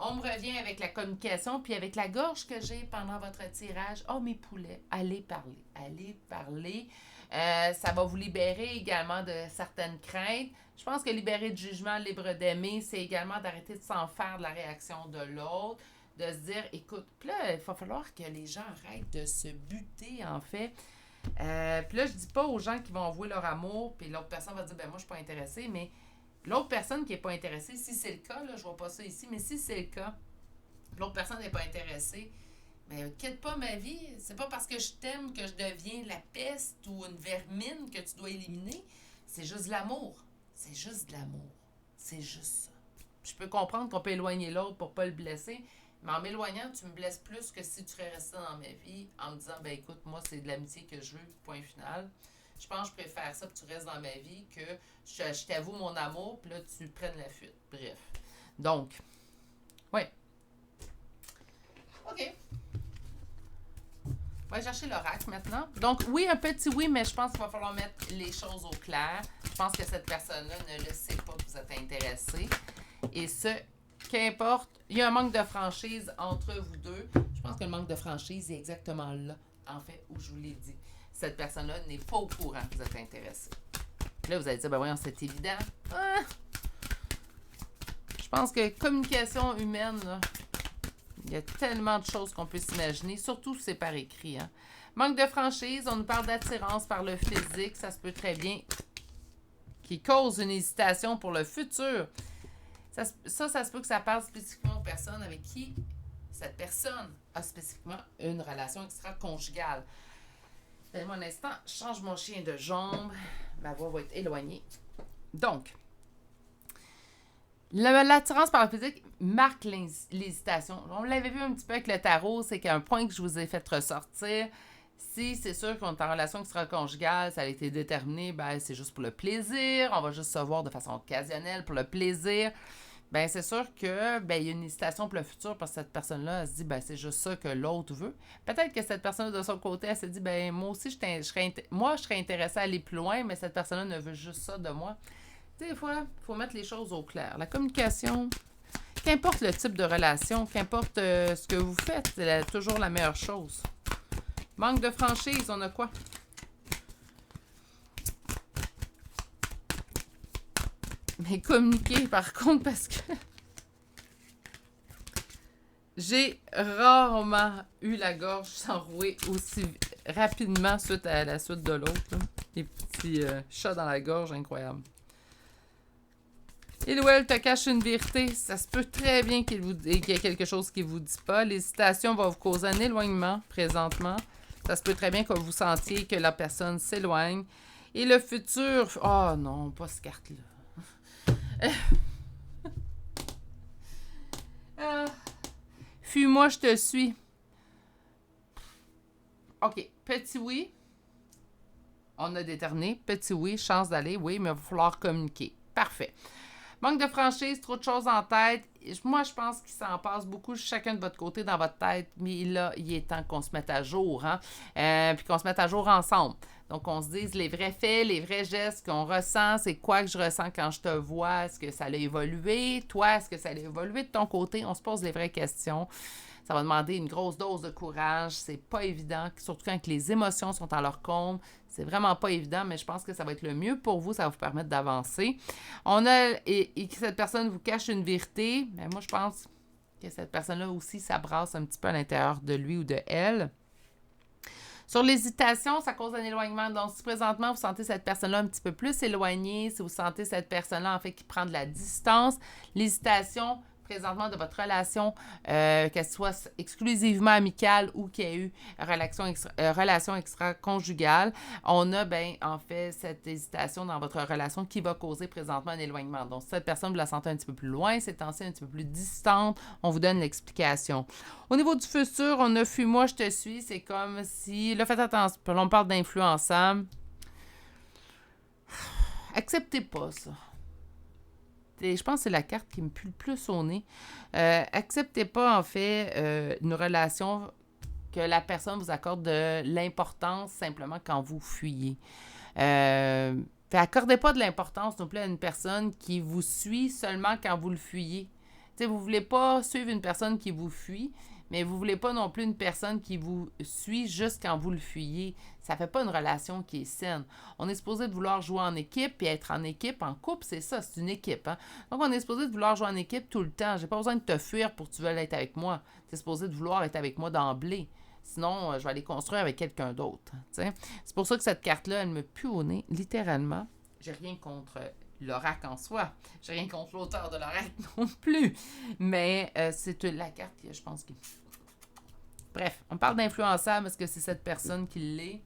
[SPEAKER 1] On me revient avec la communication, puis avec la gorge que j'ai pendant votre tirage. Oh, mes poulets, allez parler. Allez parler. Ça va vous libérer également de certaines craintes. Je pense que libérer du jugement, libre d'aimer, c'est également d'arrêter de s'en faire de la réaction de l'autre, de se dire, écoute, puis là, il va falloir que les gens arrêtent de se buter, en fait. Puis là, je dis pas aux gens qui vont avouer leur amour, puis l'autre personne va dire, ben moi, je suis pas intéressée, mais l'autre personne qui n'est pas intéressée, si c'est le cas, là, je vois pas ça ici, mais si c'est le cas, l'autre personne n'est pas intéressée, mais quitte pas ma vie. C'est pas parce que je t'aime que je deviens la peste ou une vermine que tu dois éliminer. C'est juste de l'amour. C'est juste de l'amour. C'est juste ça. Je peux comprendre qu'on peut éloigner l'autre pour pas le blesser, mais en m'éloignant, tu me blesses plus que si tu serais resté dans ma vie en me disant, ben écoute, moi, c'est de l'amitié que je veux, point final. Je pense que je préfère ça que tu restes dans ma vie que je t'avoue mon amour, puis là, tu prennes la fuite. Bref. Donc, oui. OK. On va chercher l'oracle maintenant. Donc, oui, un petit oui, mais je pense qu'il va falloir mettre les choses au clair. Je pense que cette personne-là ne le sait pas que vous êtes intéressé. Et ce, qu'importe, il y a un manque de franchise entre vous deux. Je pense que le manque de franchise est exactement là, en fait, où je vous l'ai dit. Cette personne-là n'est pas au courant que vous êtes intéressé. Là, vous allez dire, ben voyons, c'est évident. Ah! Je pense que communication humaine, là, il y a tellement de choses qu'on peut s'imaginer, surtout si c'est par écrit. Hein. Manque de franchise, on nous parle d'attirance par le physique, ça se peut très bien, qui cause une hésitation pour le futur. Ça se peut que ça parle spécifiquement aux personnes avec qui cette personne a spécifiquement une relation extra-conjugale. Donnez-moi un instant, je change mon chien de jambe, ma voix va être éloignée. Donc, l'attirance par le physique marque l'hésitation. On l'avait vu un petit peu avec le tarot, c'est qu'un point que je vous ai fait ressortir, si c'est sûr qu'on est en relation extra-conjugale, ça a été déterminé, ben c'est juste pour le plaisir, on va juste se voir de façon occasionnelle pour le plaisir, ben c'est sûr que ben il y a une hésitation pour le futur parce que cette personne-là, elle se dit, ben c'est juste ça que l'autre veut. Peut-être que cette personne de son côté, elle se dit, ben moi aussi, je serais intéressée à aller plus loin, mais cette personne-là ne veut juste ça de moi. Des fois, il faut mettre les choses au clair. La communication, qu'importe le type de relation, qu'importe ce que vous faites, c'est toujours la meilleure chose. Manque de franchise, on a quoi? Mais communiquer, par contre, parce que j'ai rarement eu la gorge s'enrouer aussi rapidement suite à la suite de l'autre. Là. Les petits chats dans la gorge, incroyable. Elouel te cache une vérité. Ça se peut très bien qu'il y ait quelque chose qui ne vous dit pas. L'hésitation va vous causer un éloignement présentement. Ça se peut très bien que vous sentiez que la personne s'éloigne. Et le futur... Oh non, pas cette carte-là. Fuis-moi, je te suis. OK. Petit oui. On a déterminé. Petit oui, chance d'aller. Oui, mais il va falloir communiquer. Parfait. Manque de franchise, trop de choses en tête. Moi, je pense qu'il s'en passe beaucoup chacun de votre côté dans votre tête. Mais là, il est temps qu'on se mette à jour. Hein? Puis qu'on se mette à jour ensemble. Donc, on se dise les vrais faits, les vrais gestes qu'on ressent. C'est quoi que je ressens quand je te vois? Est-ce que ça a évolué? Toi, est-ce que ça a évolué de ton côté? On se pose les vraies questions. Ça va demander une grosse dose de courage. C'est pas évident, surtout quand les émotions sont en leur compte. C'est vraiment pas évident, mais je pense que ça va être le mieux pour vous. Ça va vous permettre d'avancer. On a, et que cette personne vous cache une vérité. Mais moi, je pense que cette personne-là aussi, ça brasse un petit peu à l'intérieur de lui ou de elle. Sur l'hésitation, ça cause un éloignement. Donc, si présentement, vous sentez cette personne-là un petit peu plus éloignée, si vous sentez cette personne-là, en fait, qui prend de la distance, l'hésitation, présentement, de votre relation, qu'elle soit exclusivement amicale ou qu'il y ait eu relation extra-conjugale, on a, ben, en fait, cette hésitation dans votre relation qui va causer présentement un éloignement. Donc, si cette personne, vous la sentez un petit peu plus loin, ces temps-ci un petit peu plus distante, on vous donne l'explication. Au niveau du futur, on a « Fuis-moi, je te suis ». C'est comme si... Là, faites attention, on parle d'influençable. Acceptez pas ça. Et je pense que c'est la carte qui me pue le plus au nez. Acceptez pas, en fait, une relation que la personne vous accorde de l'importance simplement quand vous fuyez. Accordez pas de l'importance non plus à une personne qui vous suit seulement quand vous le fuyez. T'sais, vous ne voulez pas suivre une personne qui vous fuit, mais vous ne voulez pas non plus une personne qui vous suit juste quand vous le fuyez. Ça ne fait pas une relation qui est saine. On est supposé de vouloir jouer en équipe et être en équipe, en couple, c'est ça, c'est une équipe. Hein? Donc, on est supposé de vouloir jouer en équipe tout le temps. J'ai pas besoin de te fuir pour que tu veuilles être avec moi. Tu es supposé de vouloir être avec moi d'emblée. Sinon, je vais aller construire avec quelqu'un d'autre. T'sais. C'est pour ça que cette carte-là, elle me pue au nez, littéralement. J'ai rien contre l'oracle en soi. J'ai rien contre l'auteur de l'oracle non plus. Mais c'est la carte que je pense que... Bref, on parle d'influençable parce que c'est cette personne qui l'est.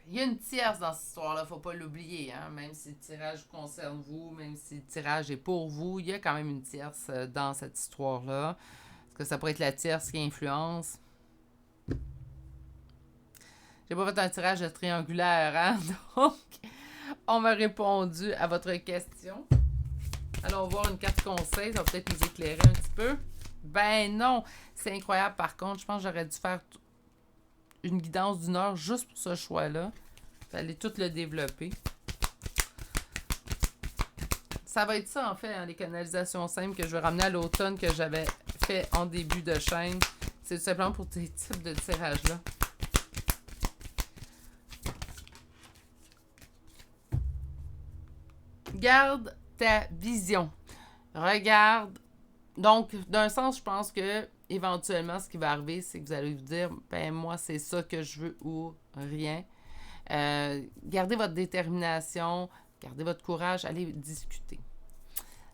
[SPEAKER 1] Il y a une tierce dans cette histoire-là, faut pas l'oublier. Hein? Même si le tirage vous concerne vous, même si le tirage est pour vous, il y a quand même une tierce dans cette histoire-là. Est-ce que ça pourrait être la tierce qui influence? J'ai pas fait un tirage de triangulaire, hein? Donc, on m'a répondu à votre question. Allons voir une carte conseil, ça va peut-être nous éclairer un petit peu. Ben non, c'est incroyable par contre. Je pense que j'aurais dû faire une guidance d'une heure juste pour ce choix-là. Vous allez tout le développer. Ça va être ça en fait, hein, les canalisations simples que je vais ramener à l'automne que j'avais fait en début de chaîne. C'est tout simplement pour ces types de tirages-là. Garde ta vision. Regarde. Donc, d'un sens, je pense que éventuellement, ce qui va arriver, c'est que vous allez vous dire, ben moi, c'est ça que je veux ou rien. Gardez votre détermination, gardez votre courage, allez discuter.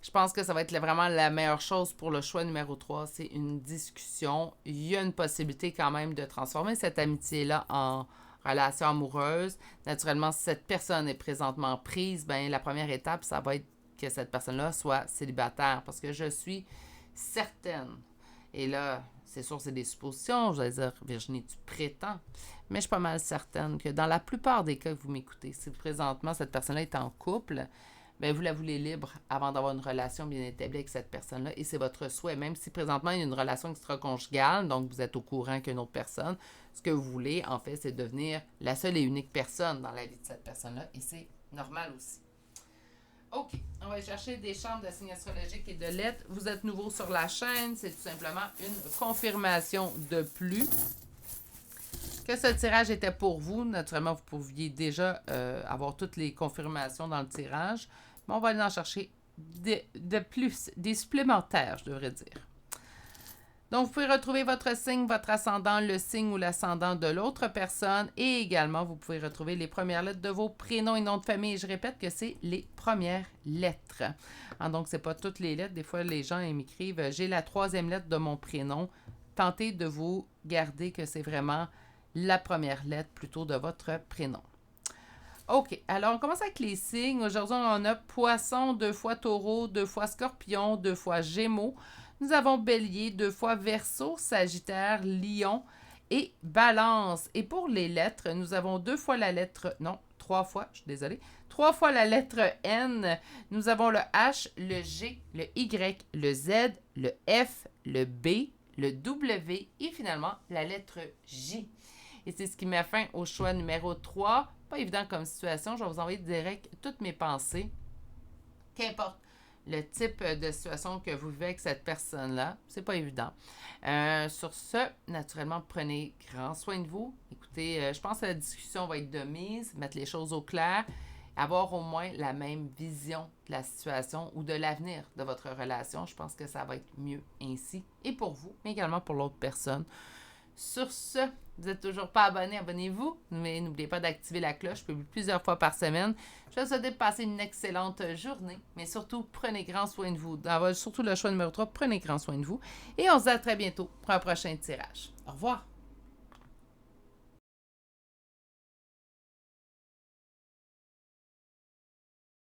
[SPEAKER 1] Je pense que ça va être vraiment la meilleure chose pour le choix numéro 3, c'est une discussion. Il y a une possibilité quand même de transformer cette amitié-là en relation amoureuse. Naturellement, si cette personne est présentement prise, ben la première étape, ça va être que cette personne-là soit célibataire parce que je suis certaine. Et là, c'est sûr, c'est des suppositions. Je vais dire, Virginie, tu prétends. Mais je suis pas mal certaine que dans la plupart des cas que vous m'écoutez, si présentement cette personne-là est en couple, bien, vous la voulez libre avant d'avoir une relation bien établie avec cette personne-là. Et c'est votre souhait. Même si présentement, il y a une relation extra-conjugale, donc vous êtes au courant qu'une autre personne, ce que vous voulez, en fait, c'est devenir la seule et unique personne dans la vie de cette personne-là. Et c'est normal aussi. OK, on va aller chercher des chambres de signes astrologiques et de lettres. Vous êtes nouveau sur la chaîne, c'est tout simplement une confirmation de plus que ce tirage était pour vous. Naturellement, vous pouviez déjà avoir toutes les confirmations dans le tirage, mais on va aller en chercher de plus, des supplémentaires, je devrais dire. Donc, vous pouvez retrouver votre signe, votre ascendant, le signe ou l'ascendant de l'autre personne et également, vous pouvez retrouver les premières lettres de vos prénoms et noms de famille. Je répète que c'est les premières lettres. Hein, donc, ce n'est pas toutes les lettres. Des fois, les gens m'écrivent « J'ai la 3e lettre de mon prénom ». Tentez de vous garder que c'est vraiment la première lettre plutôt de votre prénom. OK, alors on commence avec les signes. Aujourd'hui, on a Poisson, 2 fois Taureau, 2 fois Scorpion, 2 fois Gémeaux. Nous avons Bélier, 2 fois Verseau, Sagittaire, Lion et Balance. Et pour les lettres, nous avons 2 fois la lettre... Non, 3 fois, je suis désolée. 3 fois la lettre N. Nous avons le H, le G, le Y, le Z, le F, le B, le W et finalement la lettre J. Et c'est ce qui met fin au choix numéro 3. Pas évident comme situation. Je vais vous envoyer direct toutes mes pensées. Qu'importe le type de situation que vous vivez avec cette personne-là. C'est pas évident. Sur ce, naturellement, prenez grand soin de vous. Écoutez, je pense que la discussion va être de mise, mettre les choses au clair, avoir au moins la même vision de la situation ou de l'avenir de votre relation. Je pense que ça va être mieux ainsi. Et pour vous, mais également pour l'autre personne. Sur ce, vous n'êtes toujours pas abonné, abonnez-vous. Mais n'oubliez pas d'activer la cloche. Je publie plusieurs fois par semaine. Je vous souhaite de passer une excellente journée. Mais surtout, prenez grand soin de vous. Surtout le choix numéro 3, prenez grand soin de vous. Et on se dit à très bientôt pour un prochain tirage. Au revoir.